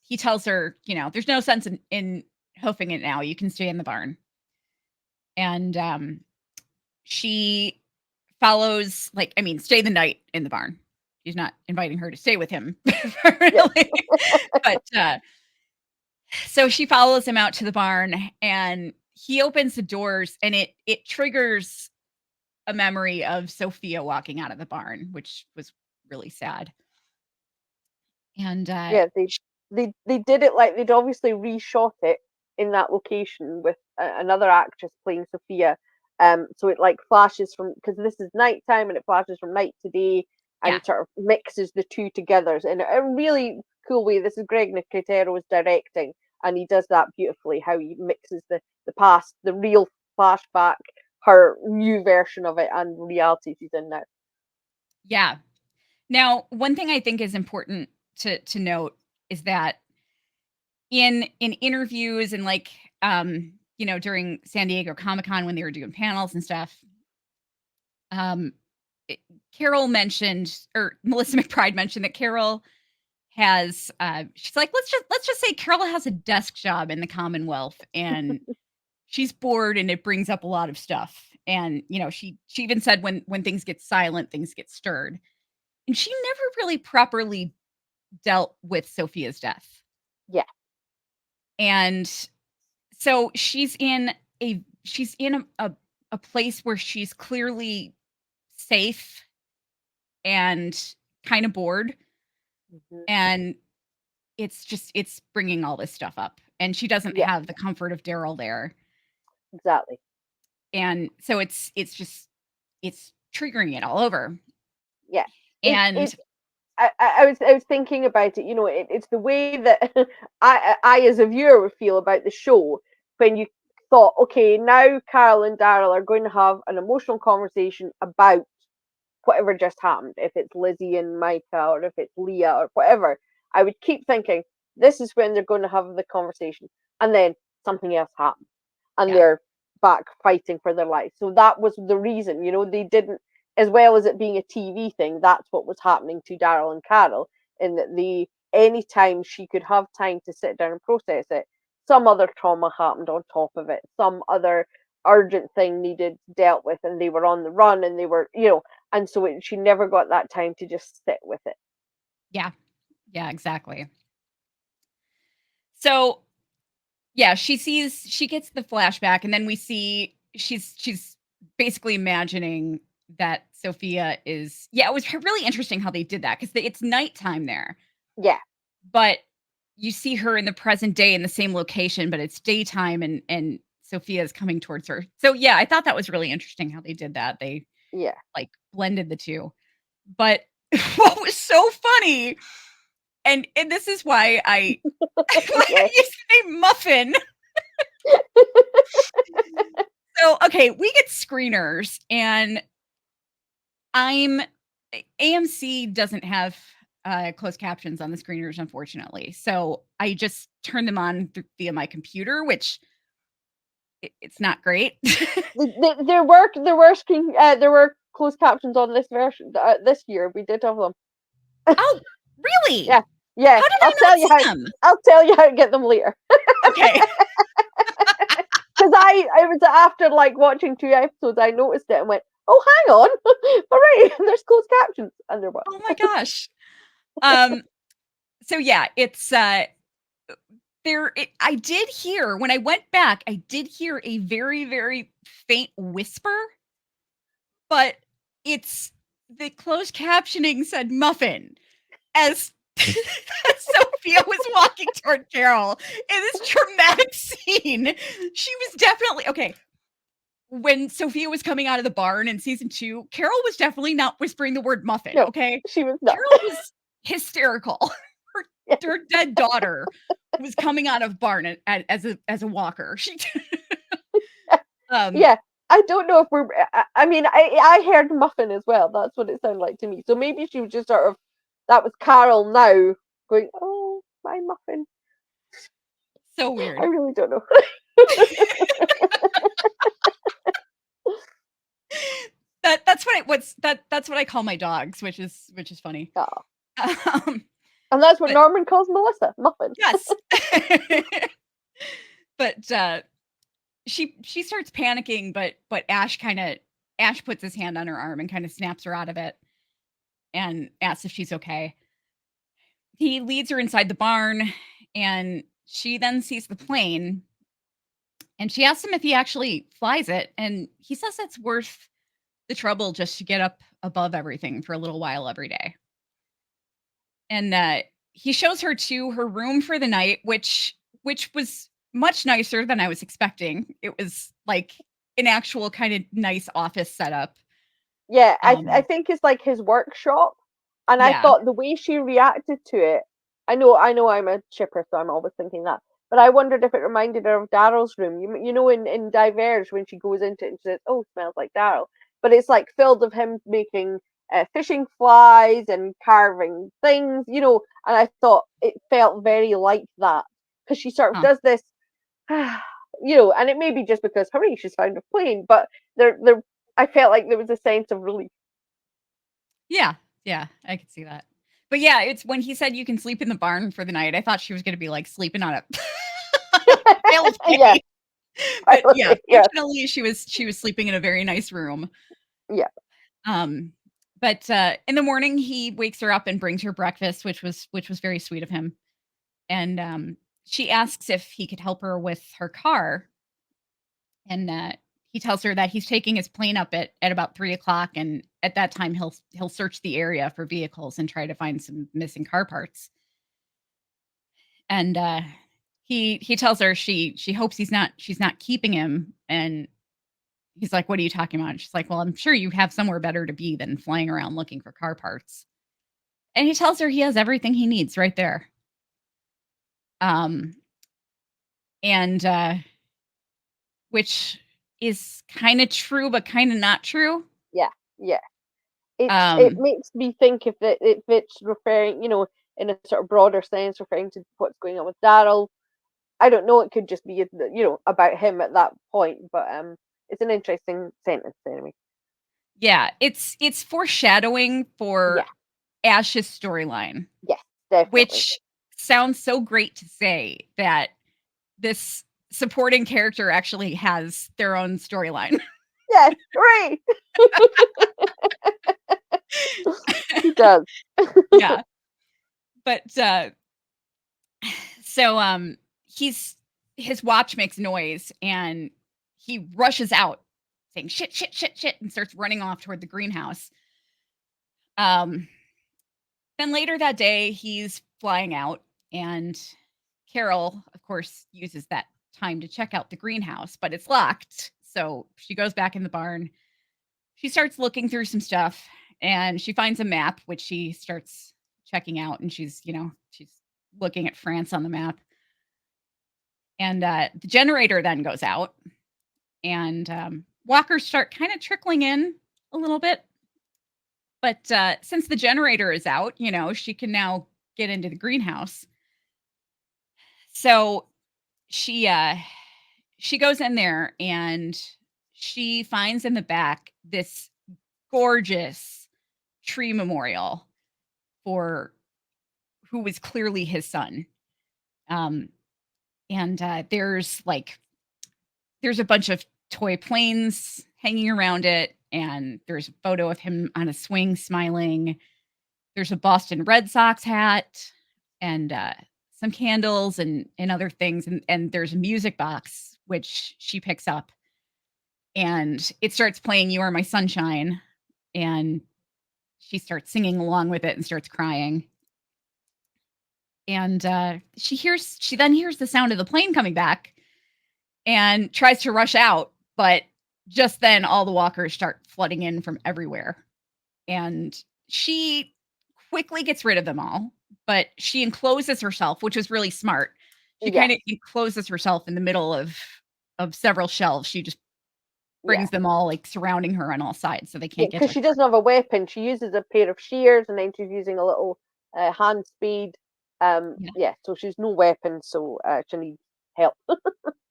he tells her, there's no sense in hoofing it now. You can stay in the barn. And she follows, like, I mean, stay the night in the barn. He's not inviting her to stay with him Yeah, really. But so she follows him out to the barn and he opens the doors and it triggers a memory of Sophia walking out of the barn, which was really sad. And yeah. They did it like they'd obviously reshot it in that location with another actress playing Sophia, So it like flashes from, because this is nighttime and it flashes from night to day Yeah. and sort of mixes the two together in a really cool way. This is Greg Nicotero's directing, and he does that beautifully. How he mixes the past, the real flashback, her new version of it, and reality she's in now. Yeah. Now, one thing I think is important to note is that in interviews and like during San Diego Comic-Con when they were doing panels and stuff, um it- Carol mentioned, or Melissa McBride mentioned, that Carol has she's like, let's just say Carol has a desk job in the Commonwealth and she's bored and it brings up a lot of stuff. And she even said when things get silent, things get stirred. And she never really properly dealt with Sophia's death. Yeah, And so she's in a place where she's clearly safe and kind of bored, hmm, and it's bringing all this stuff up, and she doesn't yeah, have the comfort of Daryl there, exactly. and so it's triggering it all over. Yeah, And it I was thinking about it. It's the way that I as a viewer would feel about the show when you thought, okay, now Carol and Daryl are going to have an emotional conversation about whatever just happened. If it's Lizzie and Micah, or if it's Leah, or whatever, I would keep thinking this is when they're going to have the conversation, and then something else happens, and yeah, they're back fighting for their life. So that was the reason, they didn't, as well as it being a TV thing, that's what was happening to Daryl and Carol, in that anytime she could have time to sit down and process it, some other trauma happened on top of it, some other urgent thing needed dealt with, and they were on the run, and they were, and so she never got that time to just sit with it. yeah, yeah, exactly. So yeah, she gets the flashback, and then we see she's basically imagining that Sophia is, yeah, it was really interesting how they did that, because it's nighttime there, Yeah, but you see her in the present day in the same location, but it's daytime, and Sophia is coming towards her. So yeah, I thought that was really interesting how they did that. They yeah. like blended the two. But what was so funny, and this is why I when Yeah. you say muffin. So, okay, we get screeners, and I'm AMC doesn't have closed captions on the screeners, unfortunately. So I just turn them on via my computer, which it's not great. There were closed captions on this version this year. We did have them. Oh, really? Yeah, yeah. How did I'll I not tell you see how. them? I'll tell you how to get them later. Okay. Because I was after like watching 2 episodes, I noticed it and went, oh, hang on, all right, there's closed captions, and there were. Oh my gosh. Um. So yeah, it's I did hear, when I went back, I did hear a very, very faint whisper, but it's the closed captioning said muffin as Sophia was walking toward Carol in this dramatic scene. She was definitely okay. When Sophia was coming out of the barn in season 2, Carol was definitely not whispering the word muffin, No, okay? she was not. Carol was hysterical. Her Yeah. her dead daughter was coming out of barn as a walker. She um Yeah, I don't know if we're. I mean, I heard muffin as well. That's what it sounded like to me. So maybe she was just sort of. That was Carol now going, oh, my muffin. so I weird. really don't know. That's what I call my dogs, which is funny. Ah. Um, And that's what but Norman calls Melissa, muffin. yes. But she starts panicking, but Ash puts his hand on her arm and kind of snaps her out of it and asks if she's okay. He leads her inside the barn, and she then sees the plane, and she asks him if he actually flies it, and he says it's worth the trouble just to get up above everything for a little while every day. And he shows her to her room for the night, which was much nicer than I was expecting. It was like an actual kind of nice office setup. Yeah, I Um, think it's like his workshop, and I yeah. thought the way she reacted to it, I know I'm a shipper, so I'm always thinking that. But I wondered if it reminded her of Daryl's room. You know, in Diverge when she goes into it and she says, "Oh, smells like Daryl," but it's like filled of him making fishing flies and carving things, And I thought it felt very like that because she sort of Huh. does this, and it may be just because hooray, she's found a plane, but there I felt like there was a sense of relief. Yeah. Yeah. I could see that. But yeah, it's when he said you can sleep in the barn for the night. I thought she was going to be like sleeping on a, on a pile of Yeah, hay. But yeah, finally, yes, fortunately she was sleeping in a very nice room. yeah, Um, but in the morning he wakes her up and brings her breakfast, which was very sweet of him. And she asks if he could help her with her car, and he tells her that he's taking his plane up at about 3 o'clock, and at that time he'll search the area for vehicles and try to find some missing car parts. And he tells her she hopes she's not keeping him, and he's like, "What are you talking about?" And she's like, "Well, I'm sure you have somewhere better to be than flying around looking for car parts." And he tells her he has everything he needs right there. Um, and which is kind of true, but kind of not true. yeah, yeah. It Um, makes me think if it's referring, in a sort of broader sense, referring to what's going on with Daryl. I don't know. It could just be, about him at that point. But it's an interesting sentence anyway. yeah, it's foreshadowing Yeah, for Ash's storyline, yes, definitely. which sounds so great to say that this supporting character actually has their own storyline. Yes, hooray! He does. Yeah, but so he's his watch makes noise and he rushes out saying shit shit shit shit and starts running off toward the greenhouse. Um then later that day he's flying out, and Carol of course uses that time to check out the greenhouse, but it's locked. So she goes back in the barn. She starts looking through some stuff and she finds a map which she starts checking out, and she's looking at France on the map. And the generator then goes out, and walkers start kind of trickling in a little bit. But since the generator is out, she can now get into the greenhouse. So she she goes in there and she finds in the back this gorgeous tree memorial for who was clearly his son. Um, and there's a bunch of toy planes hanging around it, and there's a photo of him on a swing smiling. There's a Boston Red Sox hat, and some candles and other things, and there's a music box which she picks up, and it starts playing "You Are My Sunshine," and she starts singing along with it and starts crying. And she then hears the sound of the plane coming back and tries to rush out, but just then all the walkers start flooding in from everywhere. And she quickly gets rid of them all, but she encloses herself, which is really smart. She kind Yes, of encloses herself in the middle of several shelves. She just yeah. brings them all like surrounding her on all sides so they Yeah, can't get because to she doesn't have a weapon. She uses a pair of shears and then she's using a little hand spade. her. Yeah, so she's no weapon, so she needs help.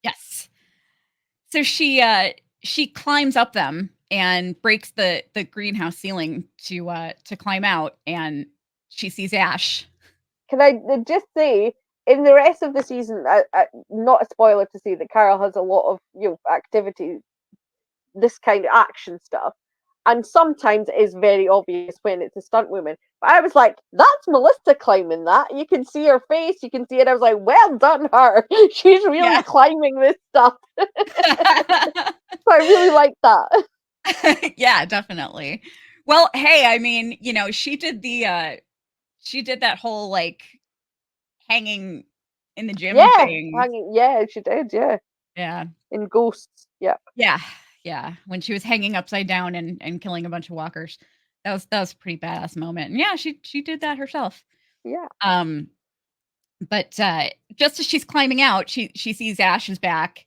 Yes. So she climbs up them and breaks the greenhouse ceiling to climb out, and she sees Ash. Can I just say, in the rest of the season, not a spoiler to say that Carol has a lot of activity, this kind of action stuff, and sometimes it is very obvious when it's a stunt woman. But I was like, "That's Melissa climbing that. You can see her face. You can see it." I was like, "Well done, her. She's really Yeah. climbing this stuff." So I really like that. Yeah, definitely. Well, hey, I mean, she did that whole like hanging in the gym Yeah, thing. hanging. Yeah, she did. Yeah, Yeah. in Ghosts. Yeah, Yeah. Yeah, when she was hanging upside down and killing a bunch of walkers. That was a pretty badass moment. And yeah, she did that herself. Yeah. Um, but just as she's climbing out, she sees Ash is back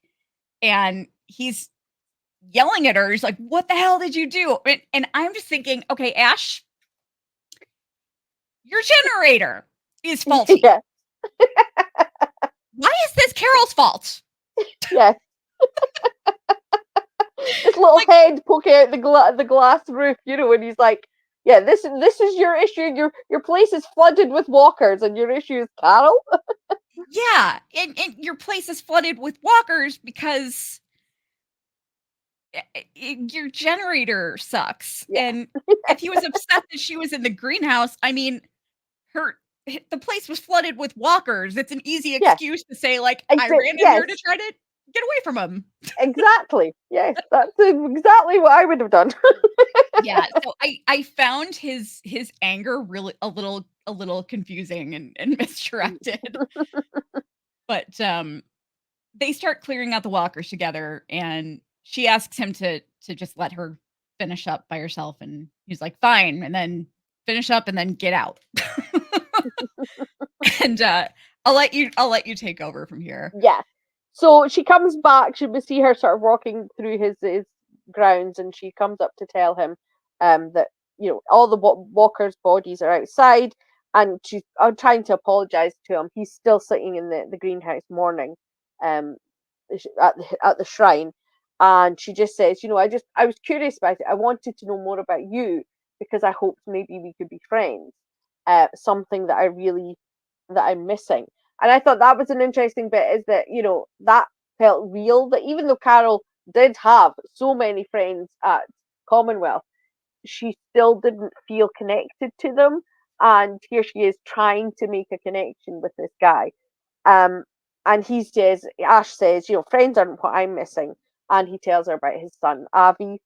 and he's yelling at her. He's like, "What the hell did you do?" And I'm just thinking, okay, Ash, your generator is faulty. Yeah. Why is this Carol's fault? Yeah. This little Like, head poking out the glass roof, and he's like, "Yeah, this is your issue. Your place is flooded with walkers, and your issue is Carol." yeah, and your place is flooded with walkers because your generator sucks. Yeah. And if he was upset that she was in the greenhouse, I mean, her the place was flooded with walkers. It's an easy Yeah. excuse to say, like, I Except, ran in yes, there to try to get away from him. exactly. Yes, that's exactly what I would have done. Yeah, so I found his anger really a little confusing and misdirected. But they start clearing out the walkers together, and she asks him to just let her finish up by herself, and he's like, "Fine," and then finish up and then get out. And I'll let you take over from here. Yeah. So she comes back. We see her sort of walking through his grounds, and she comes up to tell him that all the walkers' bodies are outside, and she's trying to apologize to him. He's still sitting in the greenhouse mourning, um, at the shrine, and she just says, I was curious about it. I wanted to know more about you because I hoped maybe we could be friends. Something that I'm missing. And I thought that was an interesting bit, is that, that felt real, that even though Carol did have so many friends at Commonwealth, she still didn't feel connected to them. And here she is trying to make a connection with this guy. Um, and Ash says, friends aren't what I'm missing. And he tells her about his son, Avi.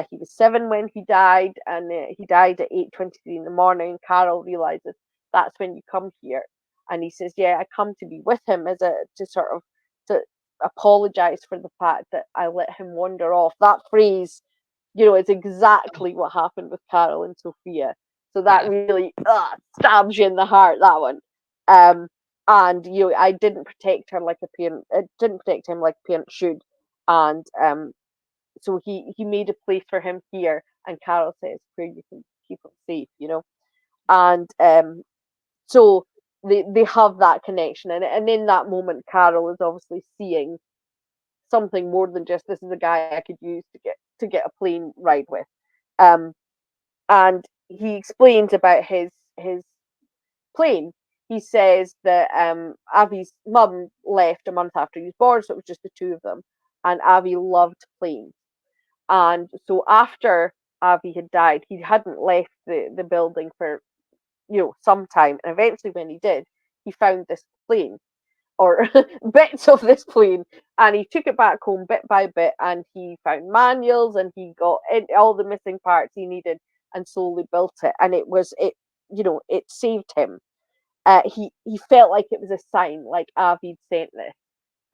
He was 7 when he died, and he died at 8:23 in the morning. Carol realizes that's when you come here, and he says, "Yeah, I come to be with him as a to sort of to apologize for the fact that I let him wander off." That phrase, is exactly what happened with Carol and Sophia. So that Yeah. really stabs you in the heart. That one. Um, and I didn't protect her like a parent. I didn't protect him like a parent should, and so he made a place for him here, and Carol says where you can keep him safe. And so they have that connection, and in that moment, Carol is obviously seeing something more than just, this is a guy I could use to get a plane ride with. Um, and he explains about his plane. He says that Avi's mum left a month after he was born, so it was just the two of them, and Avi loved planes. And so after Avi had died, he hadn't left the building for some time. And eventually, when he did, he found this plane, or bits of this plane, and he took it back home bit by bit, and he found manuals, and he got all the missing parts he needed, and slowly built it. And it saved him. He felt like it was a sign, like Avi'd sent this.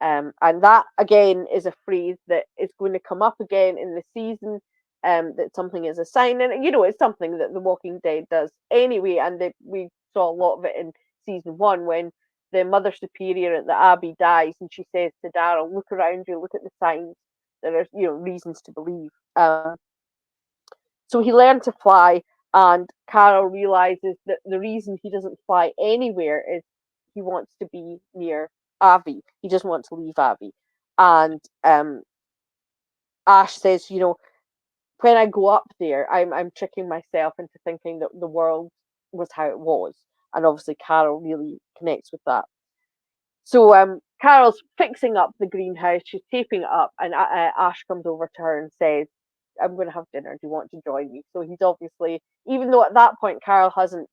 And that again is a phrase that is going to come up again in the season. That something is a sign, and it's something that The Walking Dead does anyway. And we saw a lot of it in season 1 when the Mother Superior at the Abbey dies, and she says to Daryl, "Look around you, look at the signs. There are reasons to believe." So he learned to fly, and Carol realizes that the reason he doesn't fly anywhere is he wants to be near Avi. He doesn't want to leave Avi. And Ash says, when I go up there, I'm tricking myself into thinking that the world was how it was. And obviously, Carol really connects with that. So Carol's fixing up the greenhouse. She's taping it up, and Ash comes over to her and says, "I'm going to have dinner. Do you want to join me?" So he's obviously, even though at that point Carol hasn't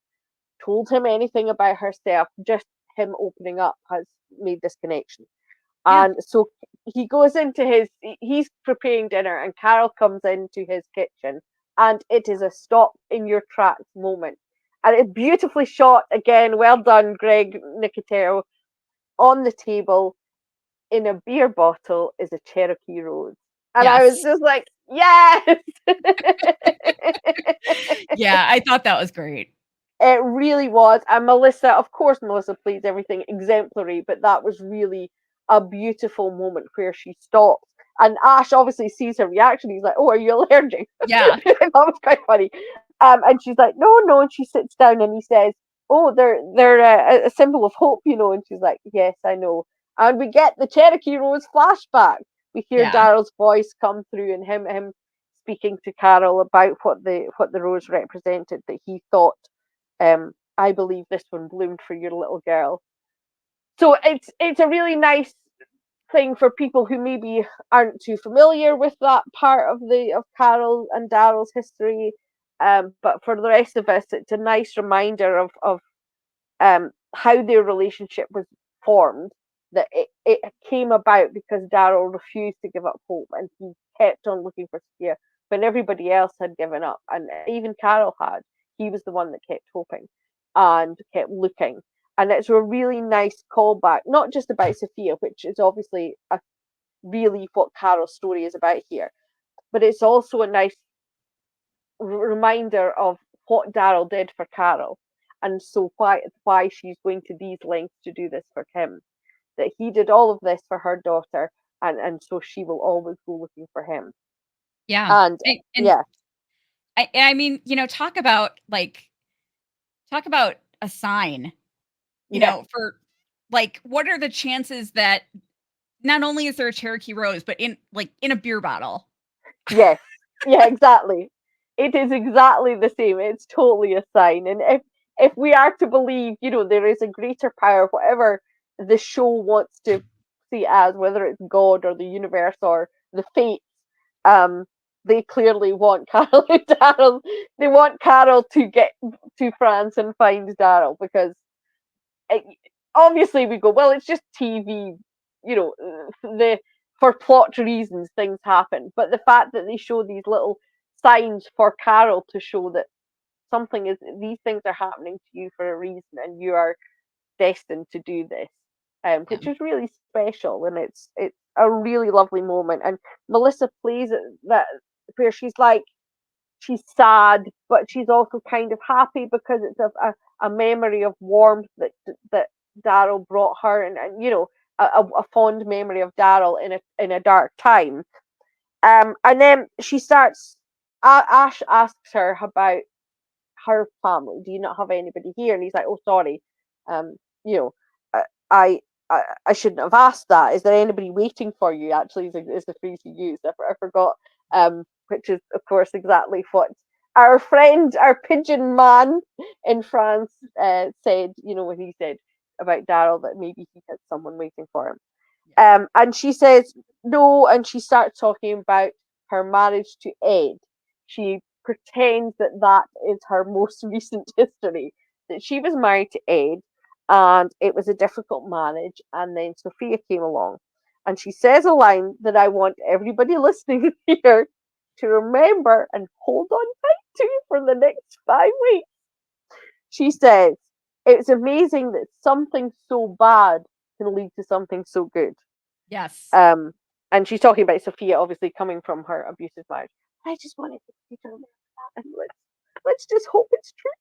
told him anything about herself, just him opening up has made this connection. Yeah. And so he goes into he's preparing dinner, and Carol comes into his kitchen, and it is a stop in your tracks moment. And it's beautifully shot again. Well done, Greg Nicotero. On the table, in a beer bottle, is a Cherokee Rose. And I was Yes. just like, yes. Yeah, I thought that was great. It really was. And Melissa, of course, Melissa plays everything exemplary, but that was really a beautiful moment where she stops. And Ash obviously sees her reaction. He's like, "Oh, are you allergic?" Yeah. That was quite funny. And she's like, "No, no." And she sits down and he says, "Oh, they're a symbol of hope, you know." And she's like, "Yes, I know." And we get the Cherokee Rose flashback. We hear Yeah. Daryl's voice come through and him speaking to Carol about what the rose represented. That he thought, I believe this one bloomed for your little girl. So it's a really nice thing for people who maybe aren't too familiar with that part of the of Carol and Daryl's history. But for the rest of us, it's a nice reminder of how their relationship was formed. That it came about because Daryl refused to give up hope and he kept on looking for Sophia when everybody else had given up, and even Carol had. He was the one that kept hoping and kept looking. And it's a really nice callback, not just about Sophia, which is obviously really what Carol's story is about here, but it's also a nice reminder of what Daryl did for Carol, and so why she's going to these lengths to do this for him. That he did all of this for her daughter, and so she will always go looking for him. Yeah. And And yeah, I mean, talk about a sign, yeah, for like, what are the chances that not only is there a Cherokee Rose, but in a beer bottle? yes, yeah, exactly. It is exactly the same. It's totally a sign. And if we are to believe, there is a greater power, whatever the show wants to see it as, whether it's God or the universe or the fates, um, they clearly want Carol and Daryl. They want Carol to get to France and find Daryl because it, obviously we go, well, it's just TV, the for plot reasons things happen, but the fact that they show these little signs for Carol to show that these things are happening to you for a reason and you are destined to do this, Yeah. which is really special, and it's a really lovely moment. And Melissa plays it that where she's like, she's sad, but she's also kind of happy because it's a memory of warmth that Daryl brought her, and a fond memory of Daryl in a dark time. And then she starts. Ash asks her about her family. Do you not have anybody here? And he's like, oh, sorry. Um, you know, uh, I, I shouldn't have asked that. Is there anybody waiting for you? Actually, is the phrase he used. I forgot. Which is, of course, exactly what our friend, our pigeon man in France, said. When he said about Daryl that maybe he had someone waiting for him. Yeah. And she says no, and she starts talking about her marriage to Ed. She pretends that that is her most recent history, that she was married to Ed, and it was a difficult marriage, and then Sophia came along. And she says a line that I want everybody listening here to remember and hold on tight to for the next 5 weeks. She says, it's amazing that something so bad can lead to something so good. Yes. Um, and she's talking about Sophia obviously coming from her abusive marriage. I just wanted to remember that, and let's just hope it's true.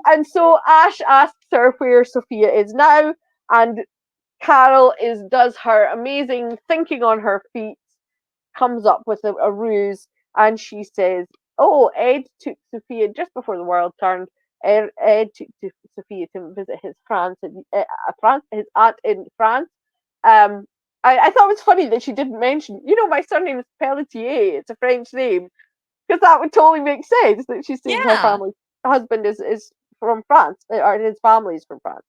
And so Ash asks her where Sophia is now, and Carol does her amazing thinking on her feet, comes up with a ruse, and she says, "Oh, Ed took Sophia just before the world turned. Ed took Sophia to visit his aunt in France." Um, I thought it was funny that she didn't mention, my surname is Pelletier. It's a French name, because that would totally make sense that she's saying her Yeah. family husband is from France, or his family is from France.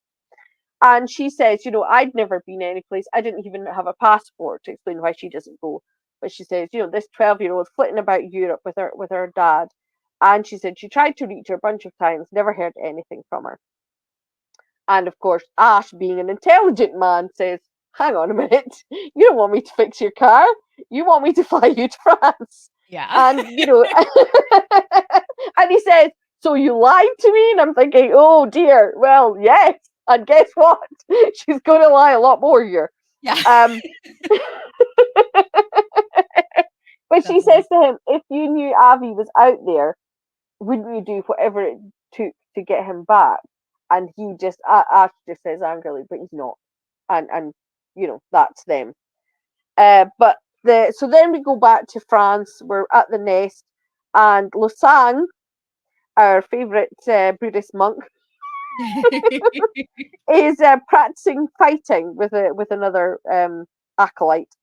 And she says, I'd never been anyplace. I didn't even have a passport, to explain why she doesn't go. But she says, this 12-year-old flitting about Europe with her dad. And she said she tried to reach her a bunch of times, never heard anything from her. And of course, Ash, being an intelligent man, says, hang on a minute, you don't want me to fix your car. You want me to fly you to France. Yeah. And, and he says, so you lied to me? And I'm thinking, oh dear, well, yes. And guess what? She's going to lie a lot more here. Yeah. Um, but she says Definitely. to him, if you knew Avi was out there, wouldn't you do whatever it took to get him back? And he just, Ash just says angrily, but he's not. And that's them. But so then we go back to France. We're at the nest, and Losang, our favourite Buddhist monk, is practicing fighting with another acolyte,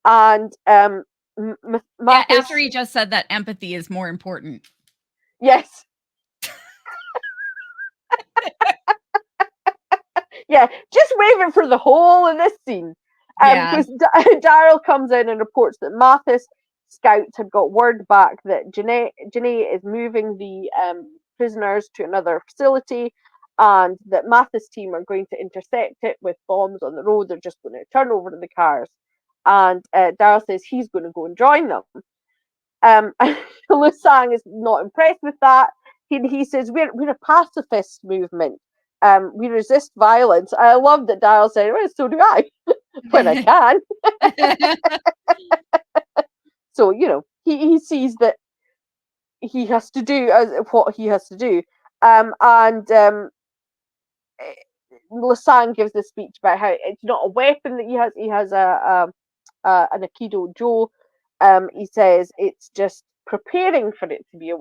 and Yeah, after Mathis, he just said that empathy is more important. yes, yeah, just wave it for the whole of this scene. Yeah. Because Daryl comes in and reports that Mathis scouts had got word back that Janae is moving the prisoners to another facility, and that Mathis' team are going to intercept it with bombs on the road. They're just going to turn over the cars, and Daryl says he's going to go and join them. Lusang is not impressed with that. He says, we're a pacifist movement. We resist violence. I love that Daryl said, well, so do I, when I can. So, he sees that he has to do what he has to do. And Lasang gives this speech about how it's not a weapon that he has. He has an Aikido Joe. He says it's just preparing for it to be a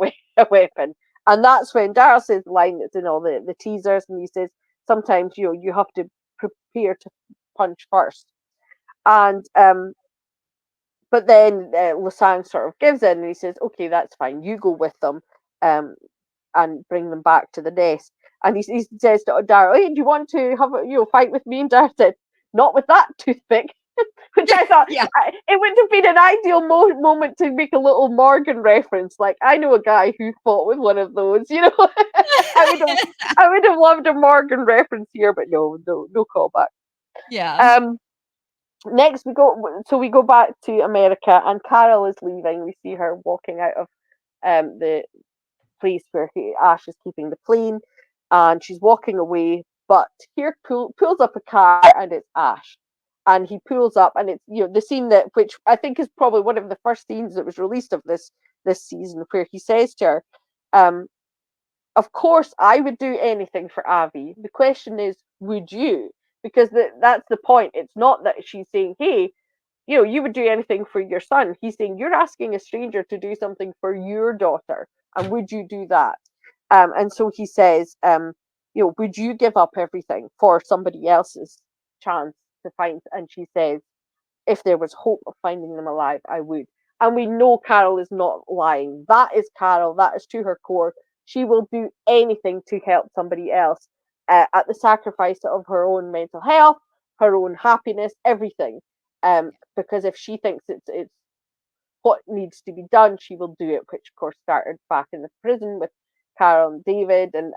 weapon. And that's when Daryl says the line that's in all the teasers, and he says sometimes you have to prepare to punch first. And but then Lasang sort of gives in, and he says, "Okay, that's fine. You go with them, um, and bring them back to the nest." And he says to Daryl, "Hey, do you want to have a fight with me?" And Daryl said, "Not with that toothpick." Which I thought Yeah. it would have been an ideal moment to make a little Morgan reference. Like, I know a guy who fought with one of those. I would have, I would have loved a Morgan reference here, but no callback. Yeah. Um, next we go back to America, and Carol is leaving. We see her walking out of the place where Ash is keeping the plane, and she's walking away. But here pulls up a car, and it's Ash, and he pulls up, and it's the scene that which I think is probably one of the first scenes that was released of this season, where he says to her, um, "Of course, I would do anything for Avi. The question is, would you?" Because that's the point. It's not that she's saying, "Hey, you would do anything for your son." He's saying, you're asking a stranger to do something for your daughter, and would you do that? And so he says, would you give up everything for somebody else's chance to find? And she says, if there was hope of finding them alive, I would. And we know Carol is not lying. That is Carol. That is to her core. She will do anything to help somebody else at the sacrifice of her own mental health, her own happiness, everything. Because if she thinks it's what needs to be done, she will do it. Which of course started back in the prison with Karen and David, and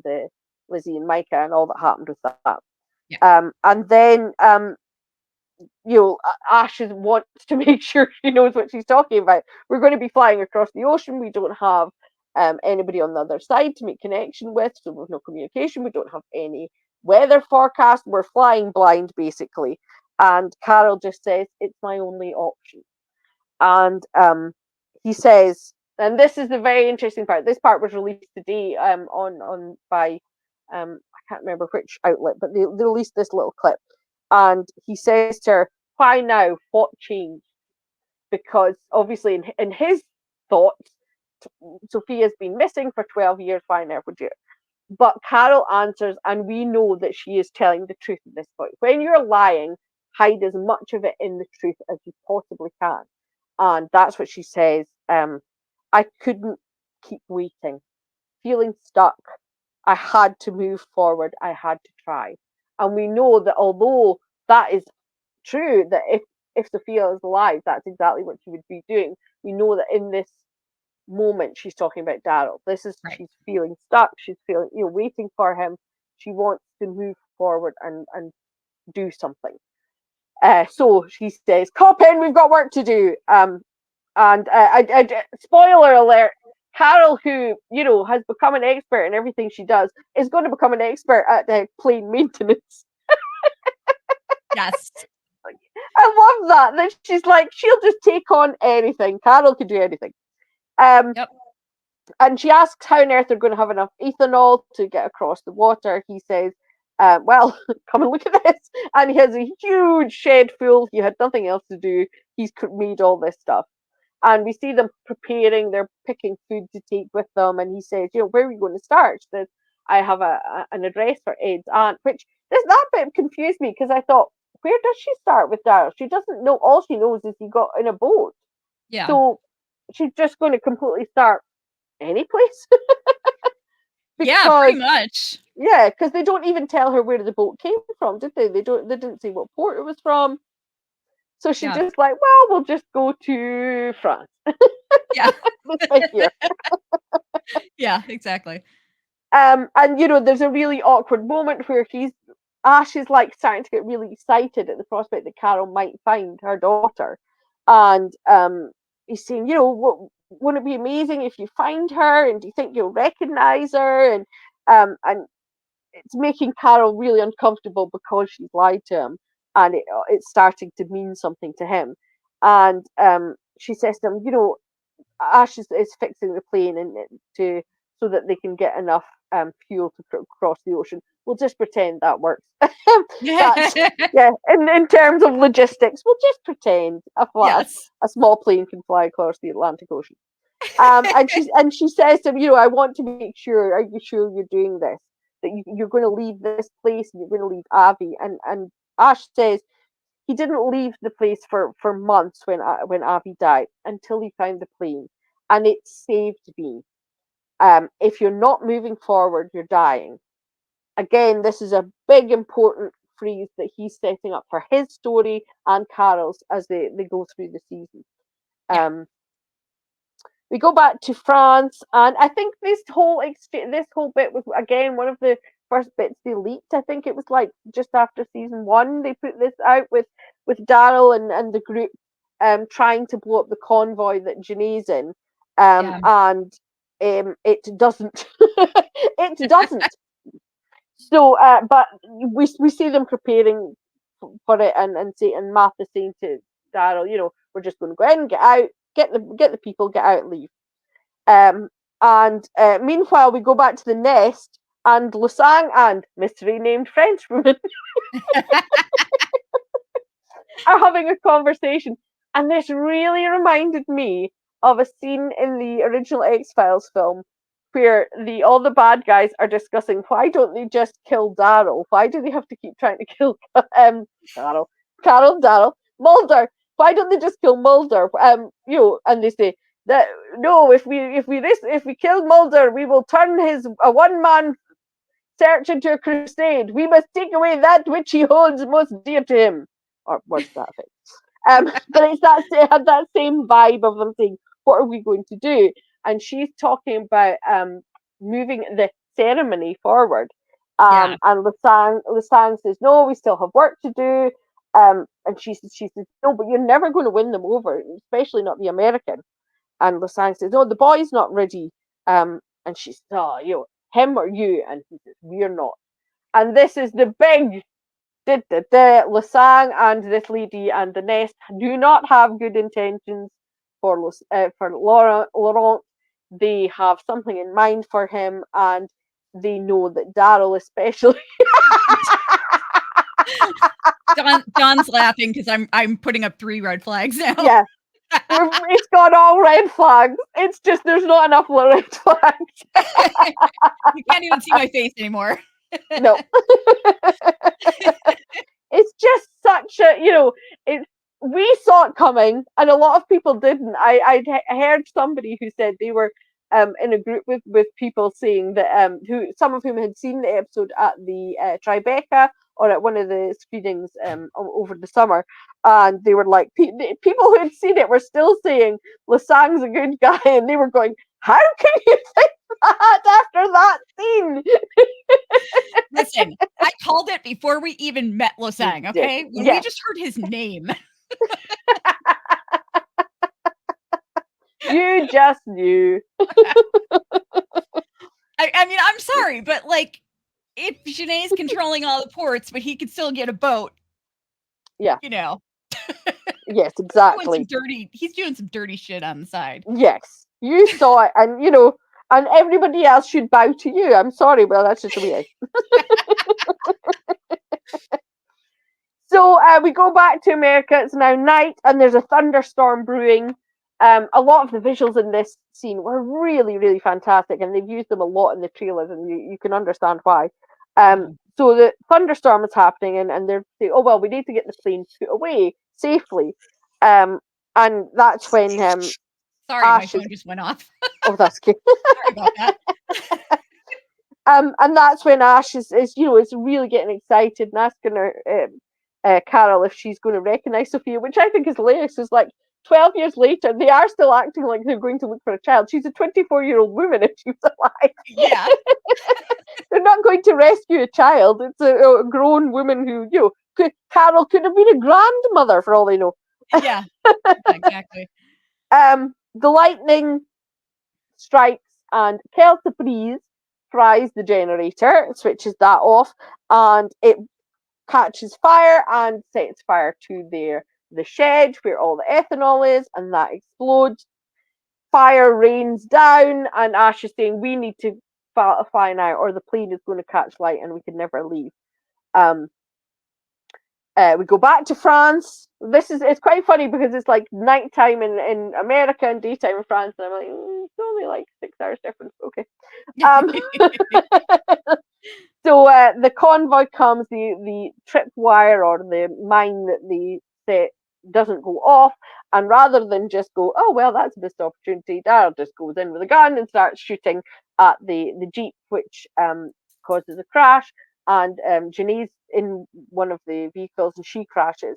the Lizzie and Micah, and all that happened with that. Yeah. And then Ash wants to make sure she knows what she's talking about. We're going to be flying across the ocean. We don't have anybody on the other side to make connection with, so we've no communication. We don't have any weather forecast. We're flying blind, basically. And Carol just says, "It's my only option." And he says, and this is the very interesting part. This part was released today on by I can't remember which outlet, but they released this little clip. And he says to her, "Why now? What changed?" Because obviously, in his thoughts, Sophia's been missing for 12 years. Why now would you? But Carol answers, and we know that she is telling the truth at this point. When you're lying, hide as much of it in the truth as you possibly can. And that's what she says. I couldn't keep waiting, feeling stuck. I had to move forward. I had to try. And we know that although that is true, that if Sophia is alive, that's exactly what she would be doing. We know that in this moment she's talking about Daryl. Right. She's feeling stuck. She's feeling waiting for him. She wants to move forward and do something. So she says, "Cop in, we've got work to do." And spoiler alert: Carol, who has become an expert in everything she does, is going to become an expert at plane maintenance. Yes. I love that. That she's like, she'll just take on anything. Carol can do anything. Um, Yep. and she asks how on earth they're going to have enough ethanol to get across the water. He says, well, come and look at this. And he has a huge shed full. He had nothing else to do. He's made all this stuff. And we see them preparing, they're picking food to take with them. And he says, where are we going to start? She says, I have an address for Ed's aunt, which that bit confused me because I thought, where does she start with Daryl? She doesn't know. All she knows is he got in a boat. Yeah. So she's just going to completely start any place. Yeah, pretty much. Yeah, because they don't even tell her where the boat came from, did they? They didn't say what port it was from. So she's just like, well, we'll just go to France. Yeah. This big year. Yeah, exactly. And there's a really awkward moment where Ash is like starting to get really excited at the prospect that Carol might find her daughter, and he's saying, wouldn't it be amazing if you find her? And do you think you'll recognize her? And it's making Carol really uncomfortable because she's lied to him, and it's starting to mean something to him. And she says to him, Ash is fixing the plane to so that they can get enough fuel to cross the ocean. We'll just pretend that works. That's In terms of logistics, we'll just pretend a small plane can fly across the Atlantic Ocean. And she says to him, I want to make sure. Are you sure you're doing this? That you're going to leave this place and you're going to leave Avi? And Ash says he didn't leave the place for months when Avi died until he found the plane, and it saved me. If you're not moving forward, you're dying. Again, this is a big important phrase that he's setting up for his story and Carol's as they go through the season. We go back to France, and I think this whole bit was again one of the first bits they leaked. I think it was like just after season 1 they put this out with Daryl and the group trying to blow up the convoy that Janae's in, and it doesn't. It doesn't. So, but we see them preparing for it, and Martha saying to Daryl, we're just going to go in, get out, get the people, get out, leave. And meanwhile, we go back to the nest, and Lusang and mystery named Frenchwoman are having a conversation, and this really reminded me of a scene in the original X-Files film where all the bad guys are discussing why don't they just kill Daryl? Why do they have to keep trying to kill Daryl, Carol, Daryl, Mulder? Why don't they just kill Mulder? And they say that no, if we kill Mulder, we will turn a one-man search into a crusade. We must take away that which he holds most dear to him, or what's that thing? But it had that same vibe of them saying, "What are we going to do?" And she's talking about moving the ceremony forward. And Lusang says, "No, we still have work to do." And she says, "No, but you're never going to win them over, especially not the American." And Lusang says, "No, the boy's not ready." And she says, "Oh, him or you?" And he says, "We're not." And this is the big Lusang and this lady and the nest do not have good intentions for Laurent. They have something in mind for him, and they know that Daryl especially. John's laughing because I'm putting up 3 red flags now. Yeah. It's got all red flags. It's just there's not enough red flags. You can't even see my face anymore. No. It's just such a, we saw it coming, and a lot of people didn't. I heard somebody who said they were in a group with people saying that some of whom had seen the episode at the Tribeca or at one of the screenings over the summer, and they were like, people who had seen it were still saying Lusang's a good guy, and they were going, how can you think that after that scene? Listen, I called it before we even met Lusang, okay? When we just heard his name. You just knew. I mean, I'm sorry, but like, if Janae's controlling all the ports, but he could still get a boat, Yeah. You know, Yes, doing some exactly. dirty he's doing some dirty shit on the side. Yes. You saw it, and and everybody else should bow to you. I'm sorry, but that's just the way it is. So we go back to America. It's now night, and there's a thunderstorm brewing. A lot of the visuals in this scene were really, really fantastic, and they've used them a lot in the trailers, and you can understand why. Mhm. So the thunderstorm is happening, and they're saying, "Oh well, we need to get the plane put away safely," um, and that's when Sorry, my Ash is. phone just went off. Oh, that's good. Sorry about that. And that's when Ash is really getting excited and asking her, Carol, if she's going to recognize Sophia, which I think is hilarious. Is like 12 years later, they are still acting like they're going to look for a child. She's a 24-year-old woman if she was alive. Yeah. They're not going to rescue a child. It's a grown woman who, Carol could have been a grandmother for all they know. Yeah. Yeah, exactly. The lightning strikes and Kelsa Breeze fries the generator, switches that off, and it catches fire and sets fire to the shed where all the ethanol is, and that explodes. Fire rains down, and Ash is saying, "We need to fly now, or the plane is going to catch light, and we can never leave." Um, we go back to France. It's quite funny because it's like nighttime in America and daytime in France, and I'm like, it's only like 6 hours difference. Okay. Um, so the convoy comes, the tripwire or the mine that they set doesn't go off, and rather than just go, oh well, that's a missed opportunity, Daryl just goes in with a gun and starts shooting at the jeep, which causes a crash, and Janae's in one of the vehicles and she crashes.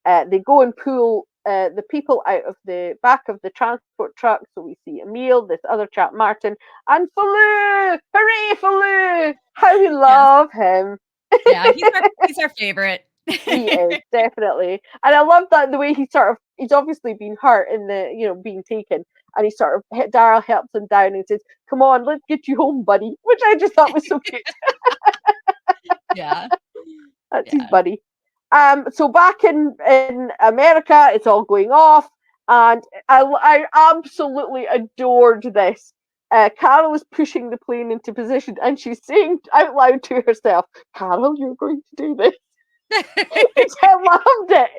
They go and pull the people out of the back of the transport truck. So we see Emil, this other chap, Martin, and Faloo! Hooray, Faloo! How we Yes. love him. Yeah, he's our favorite. He is definitely, and I love that the way he's obviously been hurt in the being taken, and he sort of Daryl helps him down and says, "Come on, let's get you home, buddy," which I just thought was so cute. Yeah. That's his Yeah. buddy. So back in America, it's all going off, and I absolutely adored this. Carol is pushing the plane into position, and she's saying out loud to herself, "Carol, you're going to do this." Which I loved it.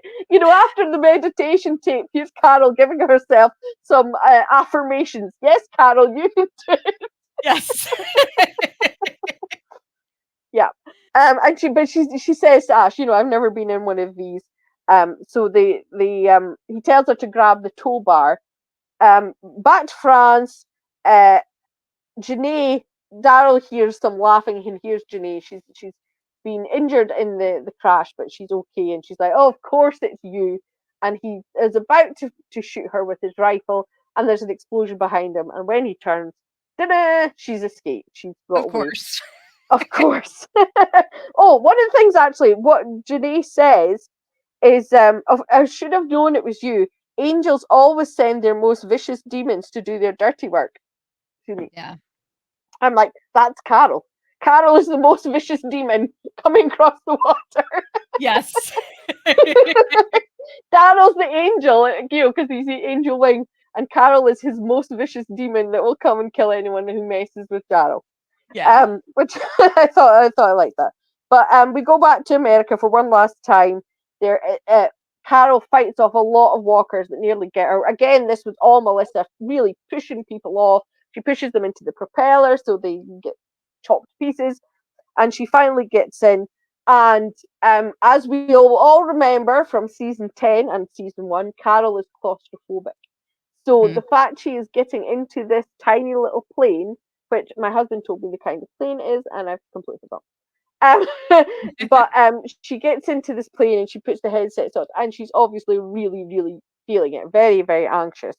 After the meditation tape, here's Carol giving herself some affirmations. Yes, Carol, you can do it. Yes. Yeah. And she says to Ash, I've never been in one of these. So he tells her to grab the tow bar. Back to France, uh, Janae, Daryl hears some laughing and hears Janae. She's been injured in the crash, but she's okay. And she's like, "Oh, of course it's you." And he is about to shoot her with his rifle, and there's an explosion behind him. And when he turns, ta-da, she's escaped. She's got Of away. course. Of course. Oh, one of the things actually, what Janae says is, I should have known it was you. Angels always send their most vicious demons to do their dirty work to me. Yeah. I'm like, that's Carol. Carol is the most vicious demon coming across the water. Yes. Daryl's the angel, because he's the angel wing, and Carol is his most vicious demon that will come and kill anyone who messes with Daryl. Yeah. Which I thought I liked that. But we go back to America for one last time. There, Carol fights off a lot of walkers that nearly get her. Again, this was all Melissa really pushing people off. She pushes them into the propeller so they get chopped to pieces, and she finally gets in. And as we all remember from season 10 and season 1, Carol is claustrophobic. So Mhm. the fact she is getting into this tiny little plane, which my husband told me the kind of plane it is, and I've completely forgot. But she gets into this plane and she puts the headsets on, and she's obviously really, really feeling it, very, very anxious.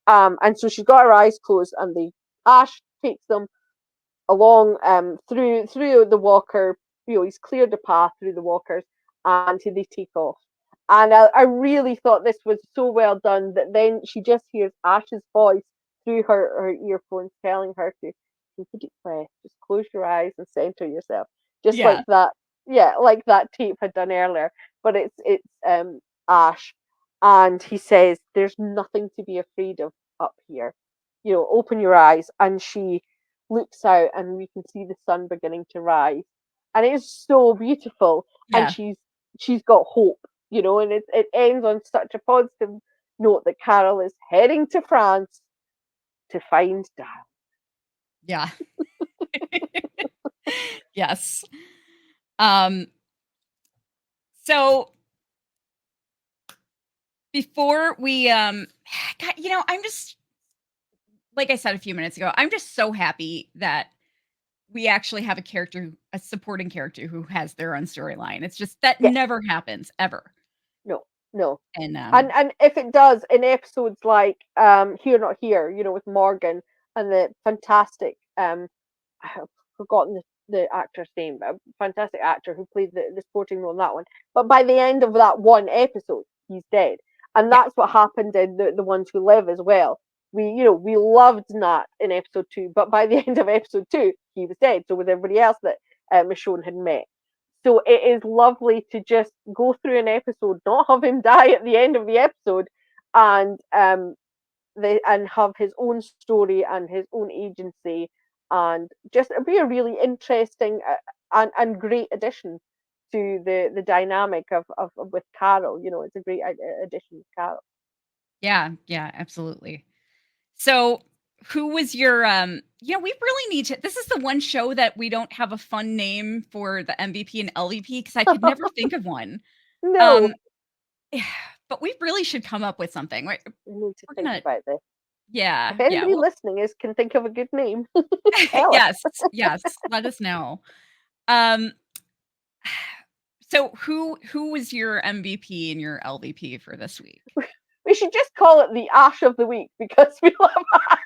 And so she's got her eyes closed, and the Ash takes them along through the walker. He's cleared a path through the walkers, and they take off. And I really thought this was so well done that then she just hears Ash's voice through her earphones telling her to take a deep breath, just close your eyes and center yourself, just like Yeah. that. Yeah, like that tape had done earlier. but it's Ash, and he says, "There's nothing to be afraid of up here. You know, open your eyes." And she looks out, and we can see the sun beginning to rise, and it is so beautiful. And Yeah. she's got hope, and it ends on such a positive note that Carol is heading to France to find Dad. Yeah. Yes. Um, so before we God, I'm just like I said a few minutes ago, I'm just so happy that we actually have a supporting character who has their own storyline. It's just that Yes, never happens ever. no, no. And And if it does in episodes like Here Not Here, with Morgan and the fantastic I've forgotten the actor's name, but a fantastic actor who played the supporting role in that one. But by the end of that one episode, he's dead. And yeah, that's what happened in the ones who live as well. We loved Nat in episode 2, but by the end of episode 2, he was dead. So was everybody else that Michonne had met. So it is lovely to just go through an episode, not have him die at the end of the episode, and and have his own story and his own agency, and just be a really interesting and great addition to the dynamic of with Carol. It's a great addition with Carol. yeah, yeah, absolutely. So who was your we really need to this is the one show that we don't have a fun name for the MVP and LVP because I could never think of one. No, Um but we really should come up with something. we need to We're think gonna about this. If yeah, anybody well listening can think of a good name, tell us. yes, yes, let us know. Um so who was your MVP and your LVP for this week? We should just call it the Ash of the Week because we love Ash.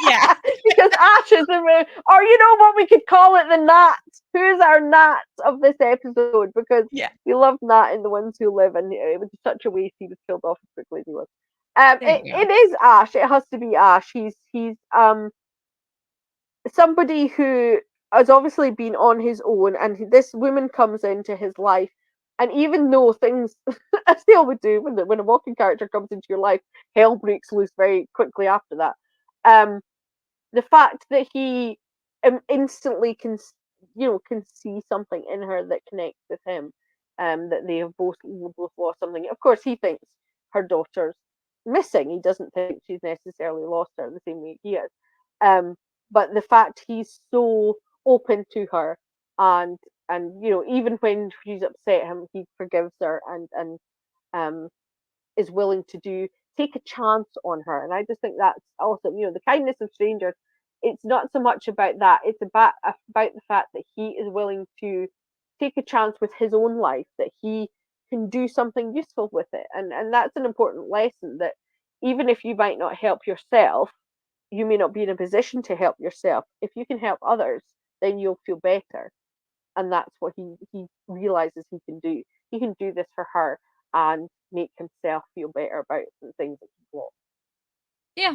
Yeah. Because Ash is the moon. Or you know what we could call it? The Nat. Who's our Nat of this episode? Because Yeah. we love Nat in The Ones Who Live, and it was such a waste he was killed off as quickly as he was. There It, you go. it is Ash. It has to be Ash. He's somebody who has obviously been on his own, and this woman comes into his life, and even though things, as they always do when a walking character comes into your life, hell breaks loose very quickly after that. Um, the fact that he instantly can see something in her that connects with him, that they have both lost something. Of course, he thinks her daughter's missing. He doesn't think she's necessarily lost her the same way he is. Um, but the fact he's so open to her, and even when she's upset him, he forgives her, and um is willing to take a chance on her. And I just think that's awesome. The kindness of strangers. It's not so much about that. It's about the fact that he is willing to take a chance with his own life, that he can do something useful with it. And that's an important lesson, that even if you might not help yourself, you may not be in a position to help yourself. If you can help others, then you'll feel better. And that's what he realizes he can do. He can do this for her and make himself feel better about the things that he wants. Yeah.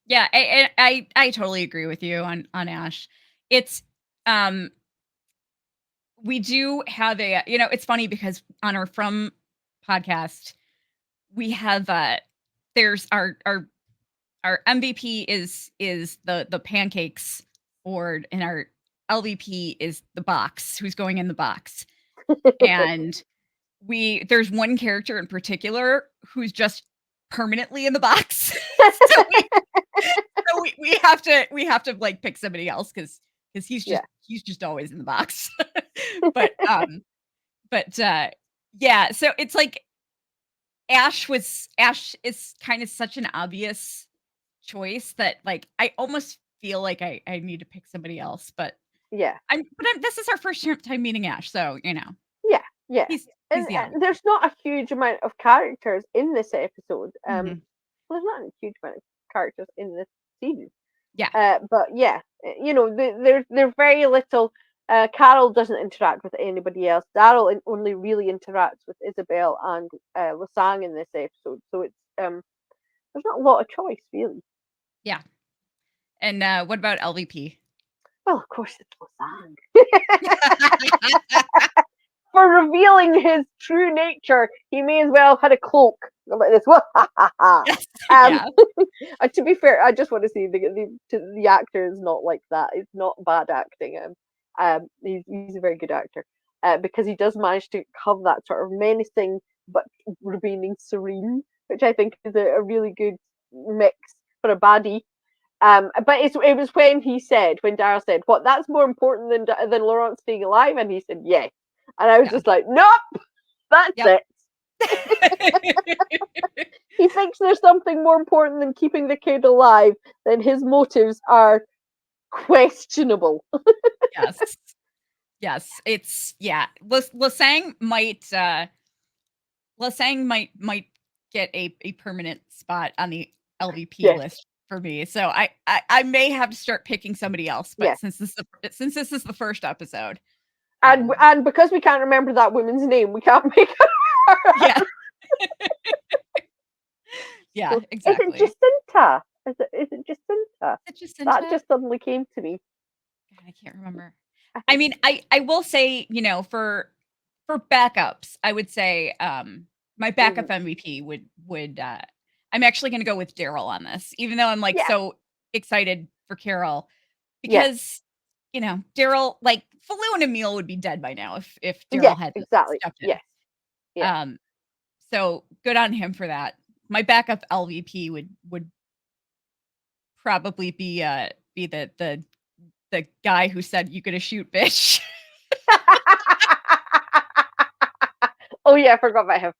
Yeah, I totally agree with you on Ash. It's um we do have it's funny because on our From podcast, we have there's our MVP is the pancakes board and our LVP is the box, who's going in the box. And there's one character in particular who's just permanently in the box. so we we have to like pick somebody else because Yeah. he's just always in the box. but yeah, so it's like Ash is kind of such an obvious choice that like I almost feel like I need to pick somebody else, but Yeah. this is our first time meeting Ash, so Yeah. Yeah. he's the obvious. There's not a huge amount of characters in this episode. Mhm. Well, there's not a huge amount of characters in this season. Yeah. But yeah, there's very little. Carol doesn't interact with anybody else. Daryl only really interacts with Isabel and Lasang in this episode, so it's there's not a lot of choice really. Yeah. And what about LVP? Well, of course it's Lasang. for revealing his true nature, he may as well have had a cloak like this. Yes. um, Yeah. to be fair, I just want to say the actor is not like that. It's not bad acting. He's a very good actor because he does manage to have that sort of menacing but remaining serene, which I think is a really good mix for a baddie. But it was when Daryl said, "What? That's more important than Laurent staying alive," and he said, "Yes," and I was Yeah. just like, "Nope, that's Yep. it." He thinks there's something more important than keeping the kid alive. Then his motives are questionable. Yes. Yes. It's yeah. Lasang might get a permanent spot on the LVP Yes, list for me. So I may have to start picking somebody else, but yes, since this is the first episode, and because we can't remember that woman's name, we can't make her. yeah. Yeah, So, is it exactly. Jacinta? Is it Jacinta? Is it That Jacinta? just suddenly came to me. God, I can't remember. I I think mean, I will say, for backups, I would say, my backup mhm. MVP would I'm actually gonna go with Daryl on this, even though I'm, like, Yeah, so excited for Carol yes, because, Daryl like, Falu and Emil would be dead by now if yes, Daryl hadn't exactly. stepped in. Yes, yeah. Um, so good on him for that. My backup LVP would probably be the guy who said, "You gonna shoot, bitch." Oh yeah, I forgot about him.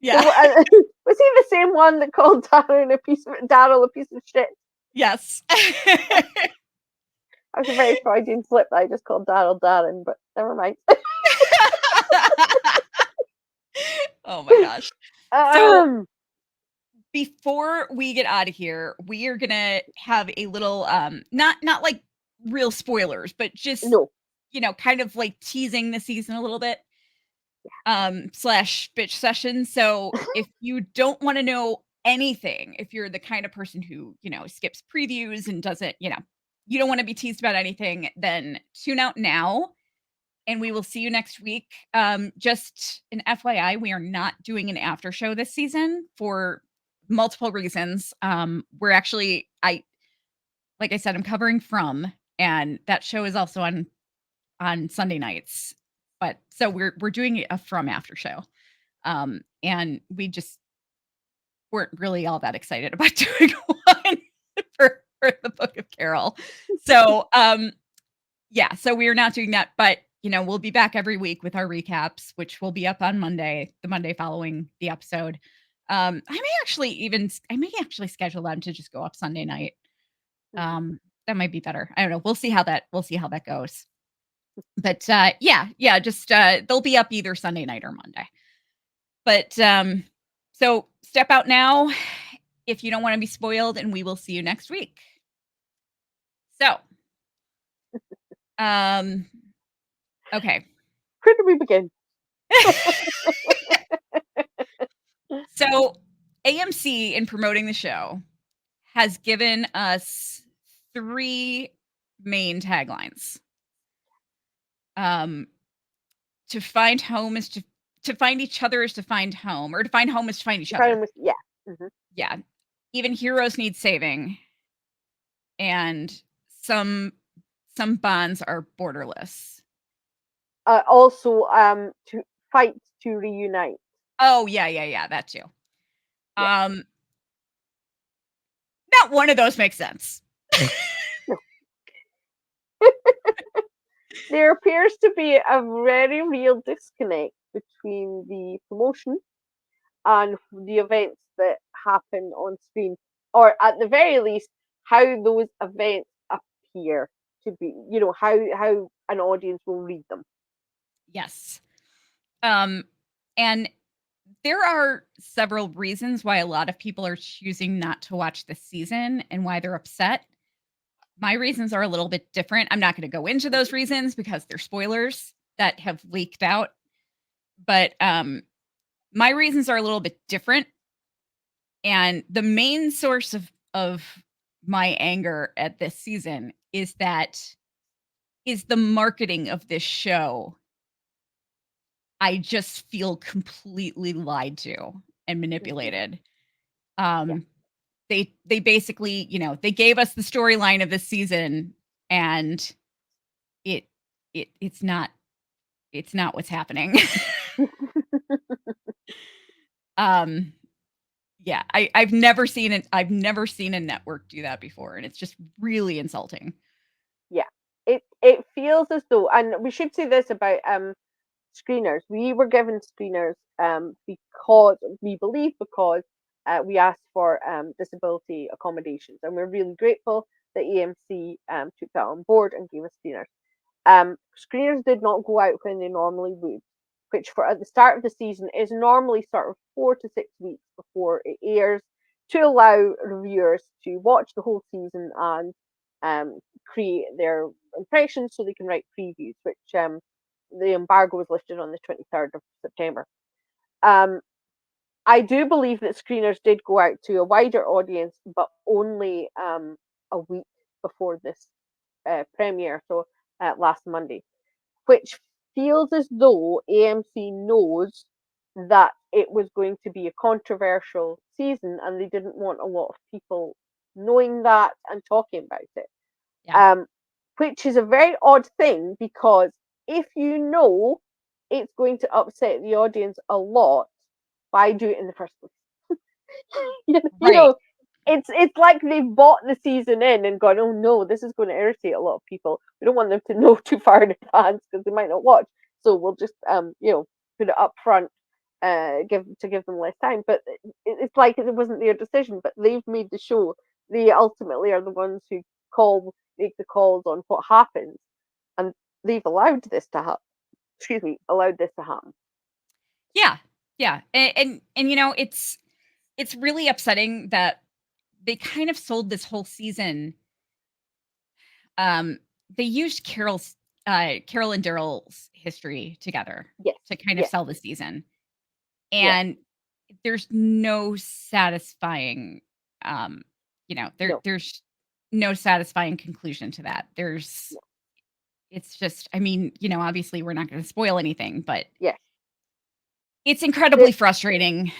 Yeah. Was he the same one that called Daryl a piece of shit? Yes. That was a very Freudian slip that I just called Daryl Darren, but never mind. Oh my gosh. So, um, before we get out of here, we are gonna have a little, not like real spoilers, but just, no. kind of like teasing the season a little bit, slash bitch session. So, if you don't wanna know anything, if you're the kind of person who, skips previews and doesn't, you don't wanna be teased about anything, then tune out now and we will see you next week. Just an FYI, we are not doing an after show this season for multiple reasons. We're actually, like I said, I'm covering From, and that show is also on Sunday nights. But so we're doing a From after show, and we just weren't really all that excited about doing one for the Book of Carol. So yeah, so we are not doing that, but, we'll be back every week with our recaps, which will be up on Monday, the Monday following the episode. I may actually schedule them to just go up Sunday night. Mhm. That might be better. I don't know. We'll see how that goes. But, yeah, just, they'll be up either Sunday night or Monday. But, so step out now if you don't wanna be spoiled, and we will see you next week. So, um, okay. Where do we begin? So, AMC, in promoting the show, has given us 3 main taglines. Um, to find home is to find each other is to find home, or to find home is to find each other. Yeah. Mhm. Yeah. Even heroes need saving, and some some bonds are borderless. Also, to fight to reunite. Oh, yeah, that too. Yeah. Um, not one of those makes sense. No. There appears to be a very real disconnect between the promotion and the events that happen on screen, or at the very least, how those events appear to be. How an audience will read them. Yes. Um, and there are several reasons why a lot of people are choosing not to watch this season and why they're upset. My reasons are a little bit different. I'm not going to go into those reasons because they're spoilers that have leaked out, but my reasons are a little bit different, and the main source of my anger at this season is the marketing of this show I just feel completely lied to and Mhm. manipulated. Yeah. Um, they basically, they gave us the storyline of this season, and it it's not what's happening. um, yeah, I've never seen a network do that before, and it's just really insulting. Yeah. It feels as though, and we should say this about screeners. We were given screeners because we believe because we asked for disability accommodations, and we're really grateful that AMC took that on board and gave us screeners. Screeners did not go out when they normally would, which for at the start of the season is normally sort of 4 to 6 weeks before it airs to allow reviewers to watch the whole season and create their impressions so they can write previews, which the embargo was lifted on the 23rd of September. Um, I do believe that screeners did go out to a wider audience, but only a week before this premiere, so last Monday, which feels as though AMC knows that it was going to be a controversial season and they didn't want a lot of people knowing that and talking about it. Yeah, Um, which is a very odd thing because if you know it's going to upset the audience a lot, why do it in the first place? you right. know, it's like they've bought the season in and gone, oh no, this is going to irritate a lot of people. We don't want them to know too far in advance because they might not watch. So we'll just put it up front, give them less time. But it's like it wasn't their decision, but they've made the show. They ultimately are the ones who make the calls on what happens, and they've allowed this to happen. Excuse me, allowed this to happen. Yeah, yeah, and it's really upsetting that they kind of sold this whole season. Um, they used Carol and Daryl's history together Yes, to kind of yes, sell the season, yes. and there's no satisfying, No, there's no satisfying conclusion to that. no. It's just, I mean, obviously we're not going to spoil anything, but Yes. it's There, incredibly frustrating.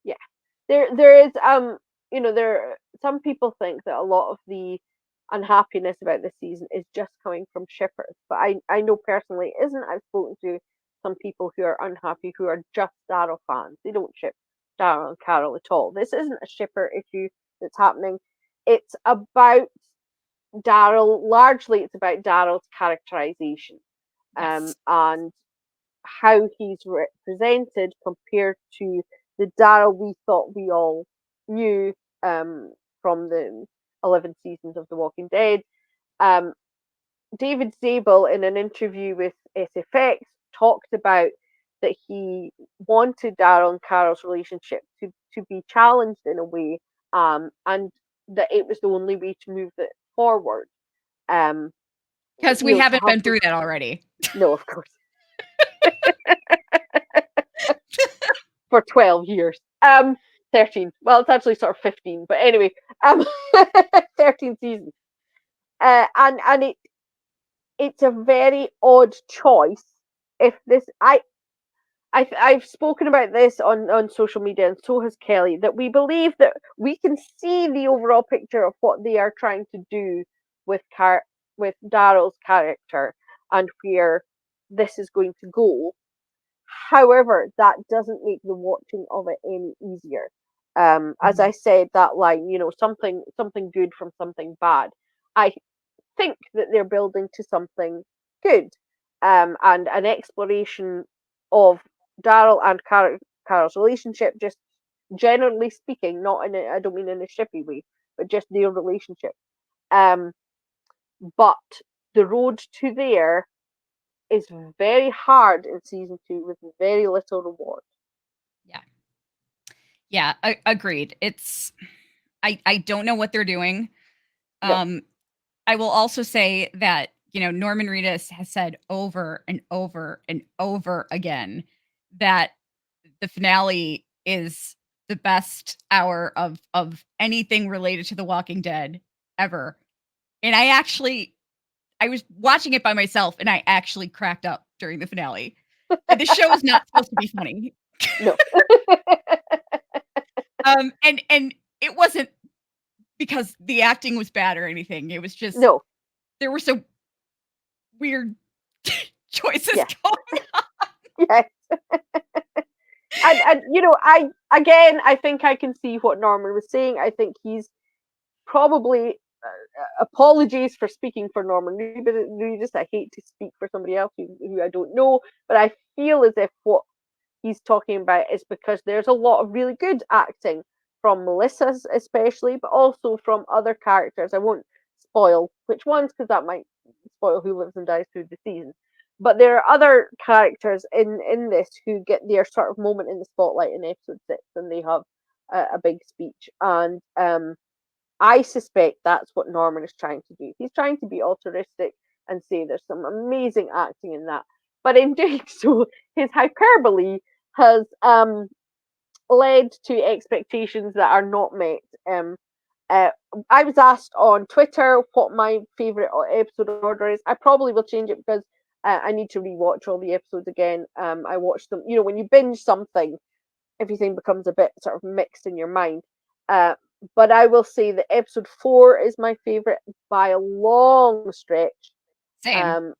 yeah. There is there some people think that a lot of the unhappiness about this season is just coming from shippers, but I know personally it isn't. I've spoken to some people who are unhappy who are just Daryl fans. They don't ship Daryl and Carol at all. This isn't a shipper issue that's happening. It's about Daryl. Largely, it's about Daryl's characterization, Yes. and how he's represented compared to the Daryl we thought we all knew from the 11 seasons of The Walking Dead. Um, David Zabel, in an interview with SFX, talked about that he wanted Daryl and Carol's relationship to be challenged in a way, and that it was the only way to move it forward. Um, Because we to haven't have been through that already. no, of course, for 12 years. 13. Well, it's actually sort of 15, but anyway, um, 13 seasons. And it's a very odd choice. If this, I've spoken about this on social media, and so has Kelly, that we believe that we can see the overall picture of what they are trying to do with with Daryl's character and where this is going to go. However, that doesn't make the watching of it any easier. As I Mhm. said, that line, something good from something bad. I think that they're building to something good, and an exploration of Daryl and Carol's relationship, just generally speaking, not in I don't mean in a shippy way, but just their relationship. Um, but the road to there is very hard in season 2 with very little reward. Yeah. Yeah, agreed. I don't know what they're doing. No. Um, I will also say that, Norman Reedus has said over and over and over again that the finale is the best hour of anything related to The Walking Dead ever. And I was watching it by myself and I actually cracked up during the finale. The show is not supposed to be funny. No. And it wasn't because the acting was bad or anything. It was just No. there were some weird choices Yeah. going on. Yes. And I think I can see what Norman was saying. I think he's probably apologies for speaking for Norman Reedus. I hate to speak for somebody else who I don't know, but I feel as if what he's talking about is because there's a lot of really good acting from Melissa's especially, but also from other characters. I won't spoil which ones because that might spoil who lives and dies through the season. But there are other characters in this who get their sort of moment in the spotlight in episode 6, and they have a big speech. And I suspect that's what Norman is trying to do. He's trying to be altruistic and say there's some amazing acting in that. But in doing so, his hyperbole has led to expectations that are not met. Uh, I was asked on Twitter what my favourite episode order is. I probably will change it because I need to rewatch all the episodes again. I watched them. When you binge something, everything becomes a bit sort of mixed in your mind. Uh, but I will say that episode 4 is my favourite by a long stretch. Same. Um,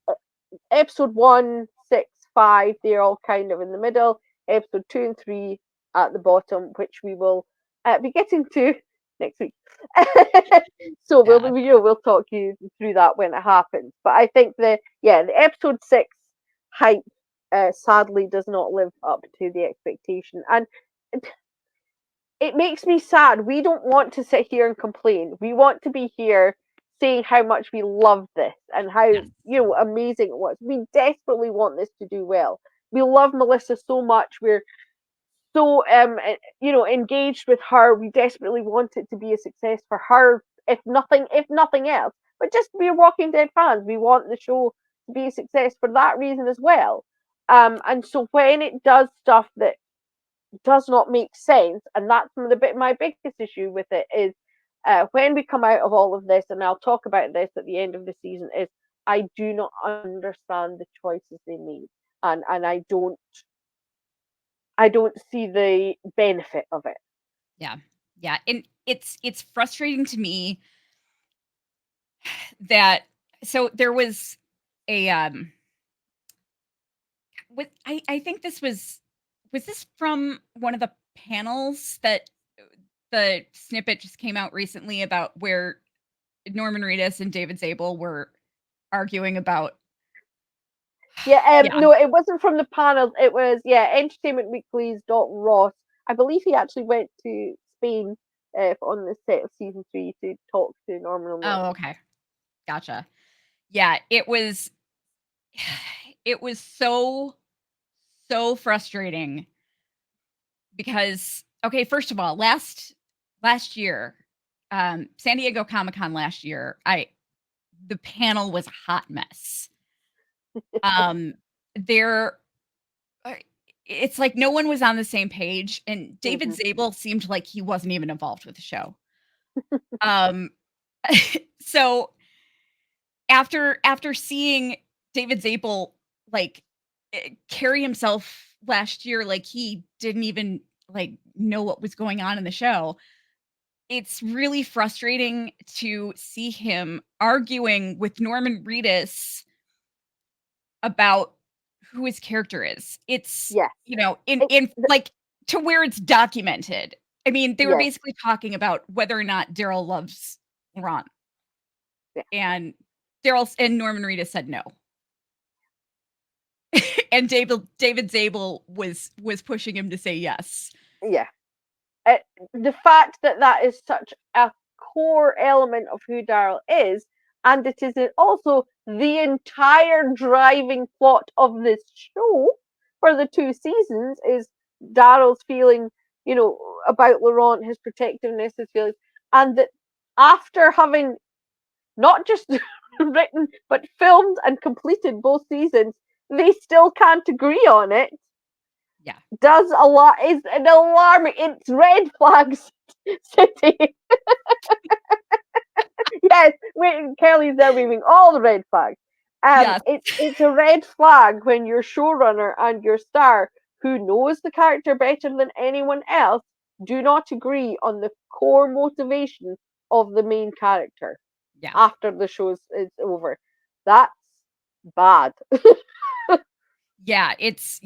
episode 1, 6, 5, they're all kind of in the middle. Episode 2 and 3 at the bottom, which we will be getting to next week. So Yeah. we'll talk you through that when it happens. But I think the episode 6 hype sadly does not live up to the expectation, and it makes me sad. We don't want to sit here and complain. We want to be here saying how much we love this and how Yes. amazing it was. We desperately want this to do well. We love Melissa so much. We're so engaged with her. We desperately want it to be a success for her, if nothing else. But just we're Walking Dead fans. We want the show to be a success for that reason as well. And so when it does stuff that does not make sense, and that's my biggest issue with it is when we come out of all of this, and I'll talk about this at the end of the season, is I do not understand the choices they made, and I don't see the benefit of it. Yeah. Yeah. And it's frustrating to me that so there was a with I think this was this from one of the panels that the snippet just came out recently about where Norman Reedus and David Zabel were arguing about. Yeah, Yeah. no, it wasn't from the panels. It was Entertainment Weekly's Dalton Ross. I believe he actually went to Spain on the set of season 3 to talk to Norman and Oh, Melissa. okay. Gotcha. Yeah, it was so frustrating because okay, first of all, last year, San Diego Comic-Con last year, the panel was a hot mess. Um, there uh, it's like no one was on the same page, and David Hmm. Zabel seemed like he wasn't even involved with the show. Um, so after seeing David Zabel like carry himself last year, like he didn't even like know what was going on in the show. It's really frustrating to see him arguing with Norman Reedus about who his character is. It's, Yes. in It, like to where it's documented. I mean, they were yes. basically talking about whether or not Daryl loves Laurent, Yeah. and Daryl and Norman Reedus said no. And David Zabel was pushing him to say yes. Yeah. Uh, the fact that that is such a core element of who Daryl is, and it is also the entire driving plot of this show for the 2 seasons, is Daryl's feeling, about Laurent, his protectiveness, his feelings, and that after having not just written but filmed and completed both seasons, they still can't agree on it. Yeah. Does a lot is an alarming. It's red flags city. Yes, wait, Kelly's there waving all the red flags. Yes. It's a red flag when your showrunner and your star, who knows the character better than anyone else, do not agree on the core motivation of the main character Yeah. after the show is over. That's bad. It's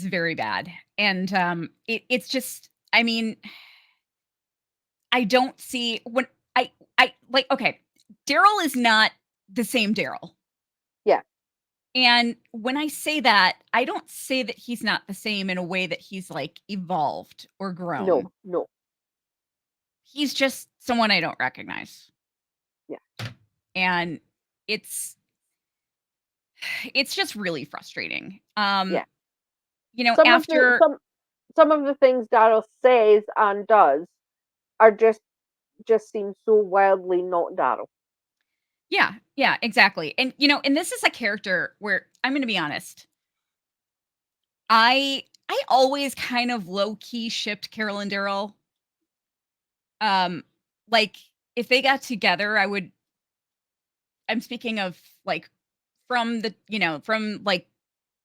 very bad. And it's just, I mean, I don't see when I like, okay, Daryl is not the same Daryl. Yeah. And when I say that, I don't say that he's not the same in a way that he's like evolved or grown. No, no. He's just someone I don't recognize. Yeah. And it's it's just really frustrating. Yeah. Some of the After, some of the things Daryl says and does are just seem so wildly not Daryl. yeah, yeah, exactly. And this is a character where I'm going to be honest. I always kind of low key shipped Carol and Daryl. Um like if they got together, I'm speaking of like from like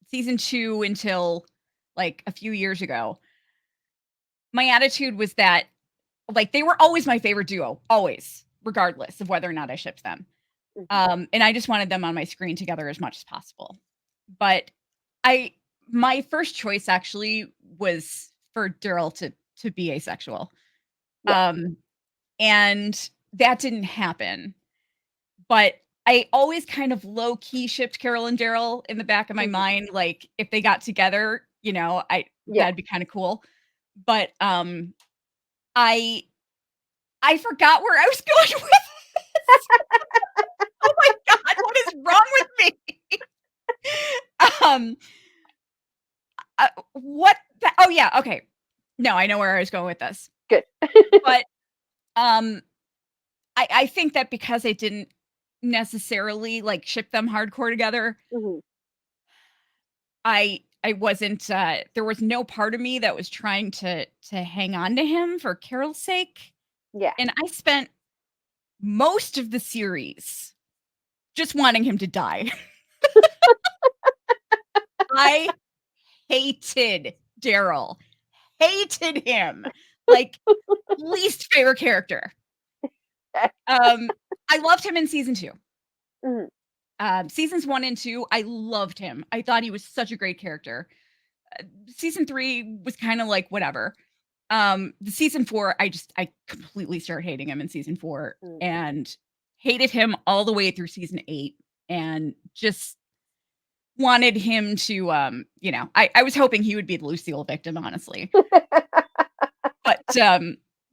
season 2 until like a few years ago. My attitude was that like they were always my favorite duo, always, regardless of whether or not I shipped them. Mhm. And I just wanted them on my screen together as much as possible. But I my first choice actually was for Daryl to be asexual. Yeah. Um, and that didn't happen. But I always kind of low key shipped Carol and Daryl in the back of my Mhm. mind. Like if they got together, I Yeah. that'd be kind of cool. But I I forgot where I was going with this. Oh my god, what is wrong with me? Um, what the oh, yeah, okay. No, I know where I was going with this. Good. But, um, I think that because I didn't necessarily, like, ship them hardcore together, Mhm. I wasn't, there was no part of me that was trying to hang on to him for Carol's sake, Yeah. and I spent most of the series just wanting him to die. I hated Daryl. Hated him. Like, least favorite character. Um, I loved him in season 2. Mhm. Seasons 1 and 2, I loved him. I thought he was such a great character. Season 3 was kinda like, whatever. The season 4, I completely started hating him in season 4 Mm. and hated him all the way through season 8 and just wanted him to, I was hoping he would be the Lucille victim, honestly. But,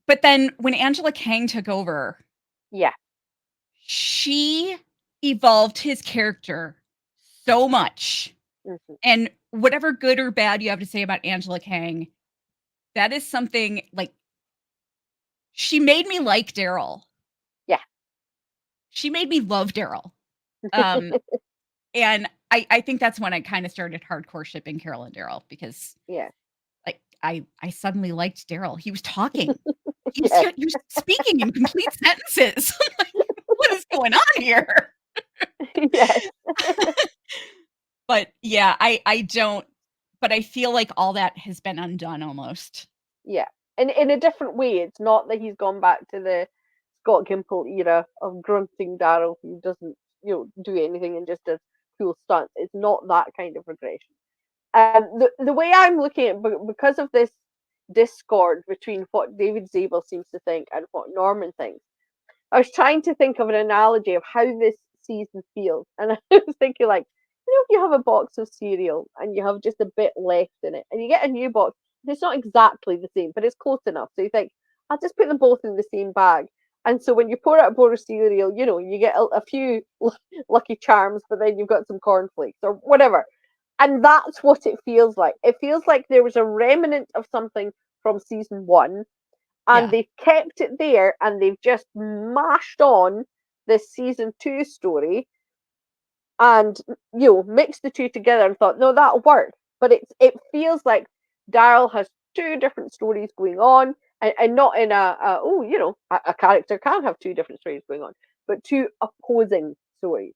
but then when Angela Kang took over, Yeah. she evolved his character so much. Mhm. And whatever good or bad you have to say about Angela Kang, that is something like she made me like Daryl. Yeah. She made me love Daryl. Um, and I think that's when I kinda started hardcore shipping Carol and Daryl because, Yeah. like, I suddenly liked Daryl. He was talking. Yes. He was speaking in complete sentences. I'm like, "What is going on here?" Yes. But, yeah, I don't but I feel like all that has been undone almost. Yeah. In a different way. It's not that he's gone back to the Scott Gimple era of grunting Daryl who doesn't, do anything and just does cool stunts. It's not that kind of regression. The way I'm looking at it, because of this discord between what David Zabel seems to think and what Norman thinks, I was trying to think of an analogy of how this season feels, and I was thinking like, if you have a box of cereal and you have just a bit left in it, and you get a new box, and it's not exactly the same, but it's close enough. So you think, I'll just put them both in the same bag. And so when you pour out a bowl of cereal, you get a few lucky charms, but then you've got some cornflakes or whatever. And that's what it feels like. It feels like there was a remnant of something from season one, and Yeah. they've kept it there, and they've just mashed on this season two story and mixed the two together and thought, no, that'll work. But it feels like Daryl has two different stories going on, and not in a character can have two different stories going on, but two opposing stories.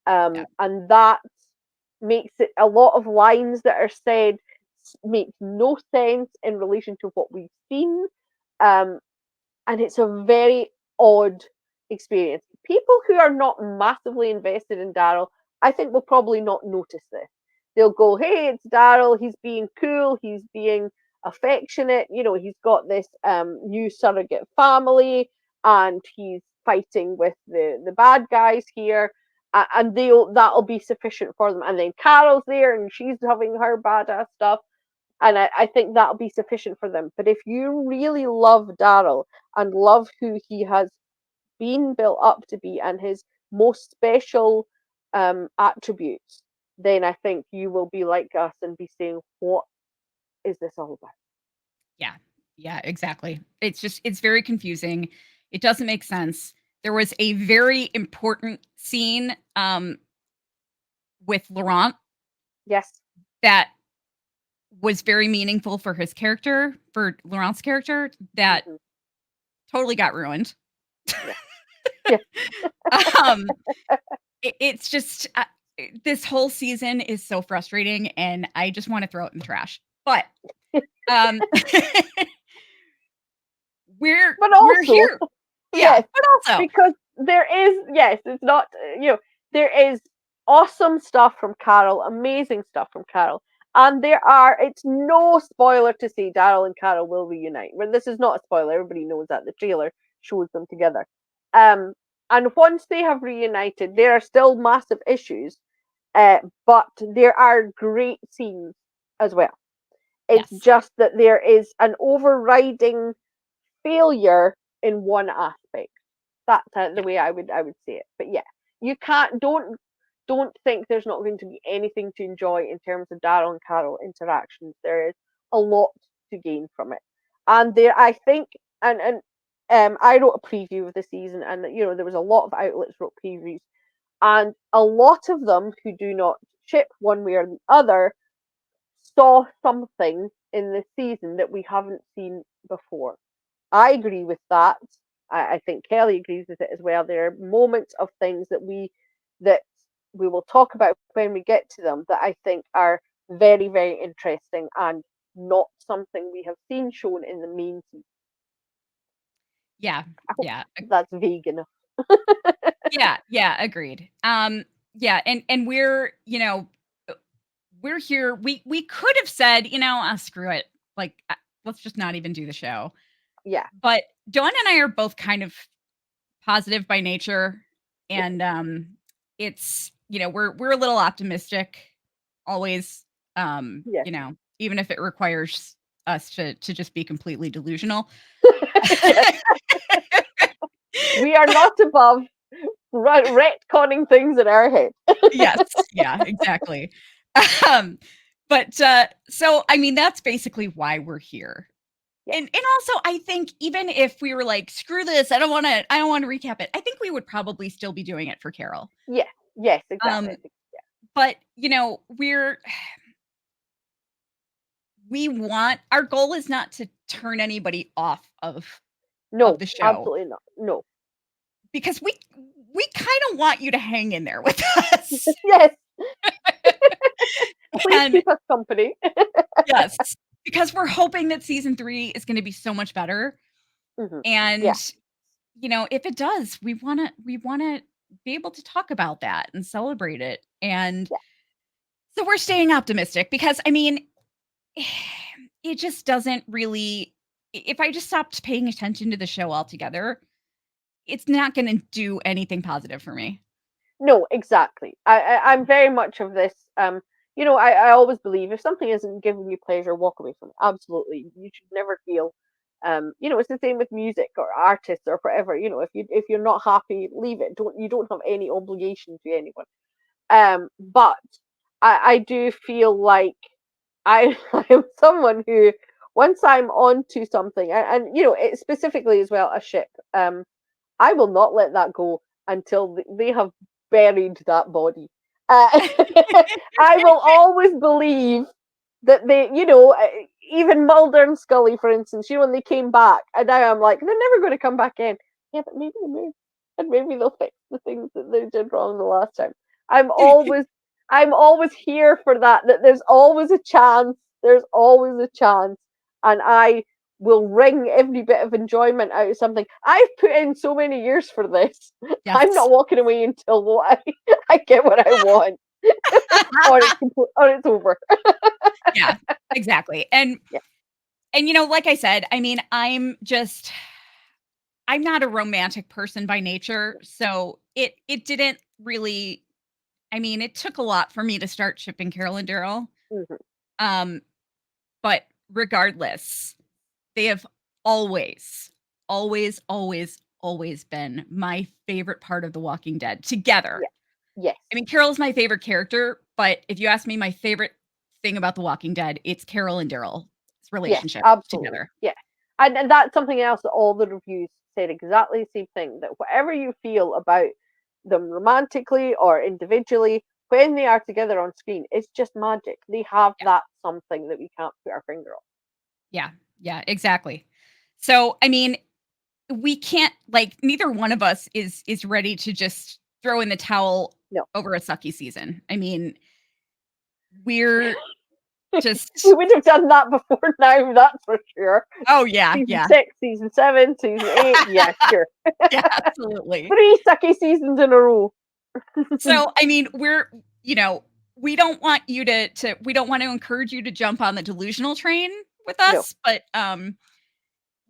Yeah. And that makes it a lot of lines that are said make no sense in relation to what we've seen. Um, and it's a very odd experience. People who are not massively invested in Daryl, I think, will probably not notice this. They'll go, "Hey, it's Daryl. He's being cool. He's being affectionate. You know, he's got this new surrogate family, and he's fighting with the bad guys here." And that'll be sufficient for them. And then Carol's there, and she's having her badass stuff, and I think that'll be sufficient for them. But if you really love Daryl and love who he has been built up to be and his most special attributes, then I think you will be like us and be saying, "What is this all about?" Yeah. Yeah, exactly. It's very confusing. It doesn't make sense. There was a very important scene with Laurent Yes. that was very meaningful for his character, for Laurent's character, that Hmm. totally got ruined. Yeah. Yeah. um it's just this whole season is so frustrating and I just want to throw it in the trash. But um But we're also, here. Yeah, yes, but also, because there is, yes, it's not, there is awesome stuff from Carol, amazing stuff from Carol. And it's no spoiler to say Daryl and Carol will reunite. Well, this is not a spoiler, everybody knows that. The trailer shows them together. Um, and once they have reunited, there are still massive issues, but there are great scenes as well. It's yes. just that there is an overriding failure in one aspect. That's the Yeah. way I would say it. But yeah, you can't don't think there's not going to be anything to enjoy in terms of Daryl and Carol interactions. There is a lot to gain from it, and there I think and I wrote a preview of the season, and there was a lot of outlets wrote previews, and a lot of them who do not ship one way or the other saw something in the season that we haven't seen before. I agree with that. I think Kelly agrees with it as well. There are moments of things that we will talk about when we get to them that I think are very, very interesting and not something we have seen shown in the main season. Yeah. I hope Yeah. that's vague enough. Yeah, yeah, agreed. Yeah, and we're here. We could have said, screw it. Like, let's just not even do the show. Yeah, But Dawn and I are both kind of positive by nature, yeah, and it's we're a little optimistic always. yes. Even if it requires us to just be completely delusional. Yes, we are not above retconning things in our head. Yes, yeah, exactly. Um, but, so, I mean, that's basically why we're here. Yeah, And also, I think even if we were like, "Screw this, I don't wanna recap it," I think we would probably still be doing it for Carol. yeah, yes, exactly. I Um, think, yeah. but, we want our goal is not to turn anybody off of No, the show absolutely not. No. because we kinda want you to hang in there with us. Yes, please And keep us company. yes, because we're hoping that season 3 is gonna be so much better, Hmm. Yeah, and, if it does, we wanna be able to talk about that and celebrate it, and yeah. so we're staying optimistic because, I mean, it just doesn't really if I just stopped paying attention to the show altogether, it's not gonna do anything positive for me. No, exactly. I'm very much of this. I always believe if something isn't giving you pleasure, walk away from it. Absolutely, you should never feel. It's the same with music or artists or whatever. If you're not happy, leave it. You don't have any obligation to anyone. But I do feel like I I am someone who once I'm on to something, and it specifically as well a ship. I will not let that go until they have buried that body. I will always believe that even Mulder and Scully, for instance, when they came back, and now I'm like, they're never going to come back in. Yeah, but maybe they will, and maybe they'll fix the things that they did wrong the last time. I'm always I'm always here for that. That there's always a chance. There's always a chance, and I will wring every bit of enjoyment out of something. I've put in so many years for this. I'm not Yes. walking away until I get what I want, or it's over. Yeah, exactly. Yeah. And like I said, I mean, I'm not a romantic person by nature, so it didn't really I mean, it took a lot for me to start shipping Carol and Daryl. Mhm. Um, but regardless, they have always, always, always, always been my favorite part of The Walking Dead together. Yeah. Yes. I mean, Carol's my favorite character, but if you ask me my favorite thing about The Walking Dead, it's Carol and Daryl's Yes, relationship absolutely. together. Yeah. And that's something else that all the reviews said exactly the same thing, that whatever you feel about them romantically or individually, when they are together on screen, it's just magic. They have Yeah, that something that we can't put our finger on. yeah, yeah, exactly. So, I mean, we can't like neither one of us is ready to just throw in the towel No. over a sucky season. I mean, we're We just would have done that before now, that's for sure. oh yeah, Season yeah. 6, season 7, season 8, yeah, sure. Yeah, absolutely. 3 sucky seasons in a row. So, I mean, you know, we don't want you to we don't want to encourage you to jump on the delusional train with No. us, but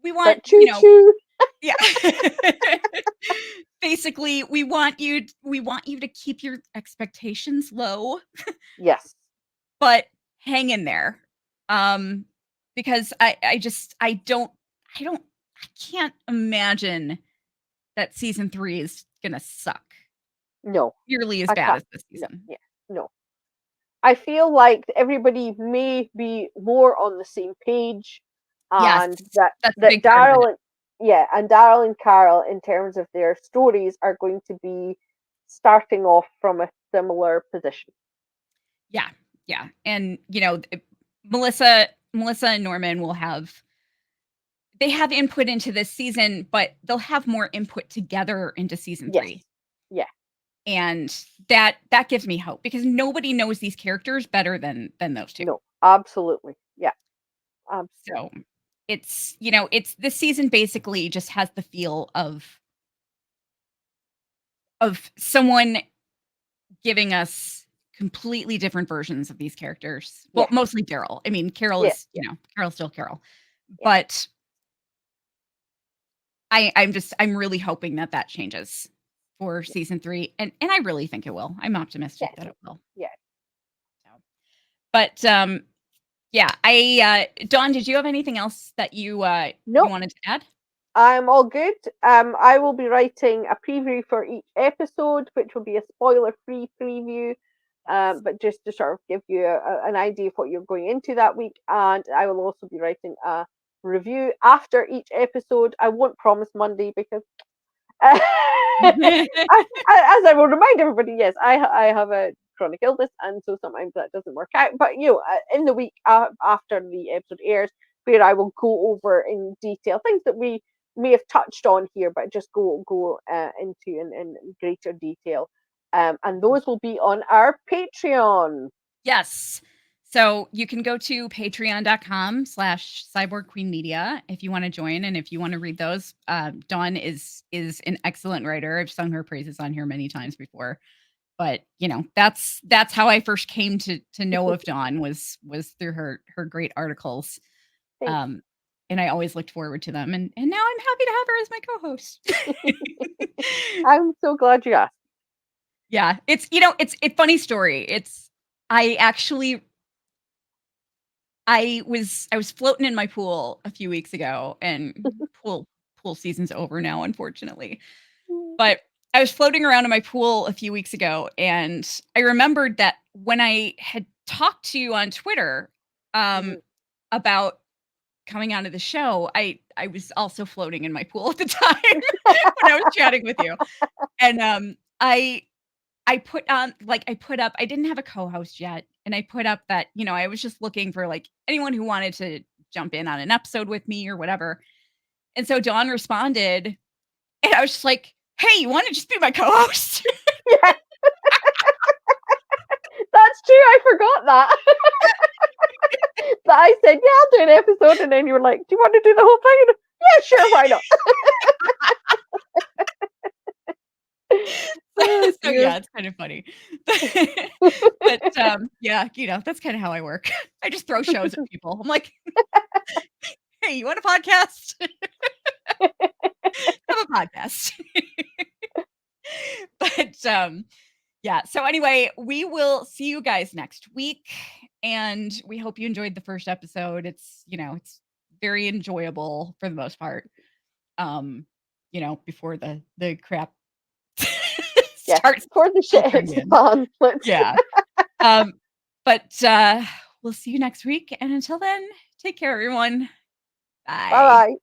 we want, But choo choo. yeah. Basically, we want you to keep your expectations low, Yes. but hang in there. Um because I just I can't imagine that season 3 is going to suck No. nearly as I bad can't. as this No. season. Yeah. No. I feel like everybody may be more on the same page, Yes, and that that's a that big part of Daryl it. and yeah, and Daryl and Carol, in terms of their stories, are going to be starting off from a similar position. Yeah, yeah, and, Melissa and Norman will have they have input into this season, but they'll have more input together into season Yes. 3, Yeah. and that gives me hope because nobody knows these characters better than those 2. No. Absolutely. Yeah. So, Absolutely. it's this season basically just has the feel of someone giving us completely different versions of these characters. Well, Yeah. mostly Daryl. I mean, Yeah. Carol's still Carol. Yeah. But I'm really hoping that that changes for Yeah. season 3, and I really think it will. I'm optimistic Yes. that it will. Yeah. So, but, yeah, Dawn, did you have anything else that you No. wanted to add? I'm all good. I will be writing a preview for each episode, which will be a spoiler-free preview, Yes. but just to sort of give you an idea of what you're going into that week. And I will also be writing a review after each episode. I won't promise Monday because as I will remind everybody, yes, I have a chronic illness, and so sometimes that doesn't work out. But in the week after the episode airs, where I will go over in detail things that we may have touched on here, but just go into in greater detail. And those will be on our Patreon. Yes. So you can go to patreon.com/cyborgqueenmedia if you want to join and if you want to read those. Dawn is an excellent writer. I've sung her praises on here many times before. But that's how I first came to know of Dawn was through her great articles. Thanks. Um, and I always looked forward to them. And now I'm happy to have her as my co-host. I'm so glad you asked. Yeah, it's a funny story. I actually I was floating in my pool a few weeks ago, and pool season's over now, unfortunately. But I was floating around in my pool a few weeks ago, and I remembered that when I had talked to you on Twitter, um, Mhm. about coming onto the show, I was also floating in my pool at the time when I was chatting with you. And, I put up I didn't have a co-host yet, and I put up that, I was just looking for, like, anyone who wanted to jump in on an episode with me or whatever. And so Dawn responded, and I was just like, "Hey, you wanna just be my co-host?" Yeah. forgot that. That I said, yeah, I'll do an episode, and then you were like, do you want to do the whole thing? And, yeah, sure, why not? Oh So dear. yeah, it's kind of funny. But yeah, that's kind of how I work. I just throw shows at people. I'm like, hey, you want a podcast? Have a podcast. But yeah, so anyway, we will see you guys next week, and we hope you enjoyed the first episode. It's very enjoyable for the most part. Before the crap Yeah, starts before the shit filtering hits the in. fan. Let's. Yeah. Um, but we'll see you next week, and until then, take care, everyone. Bye Bye. bye.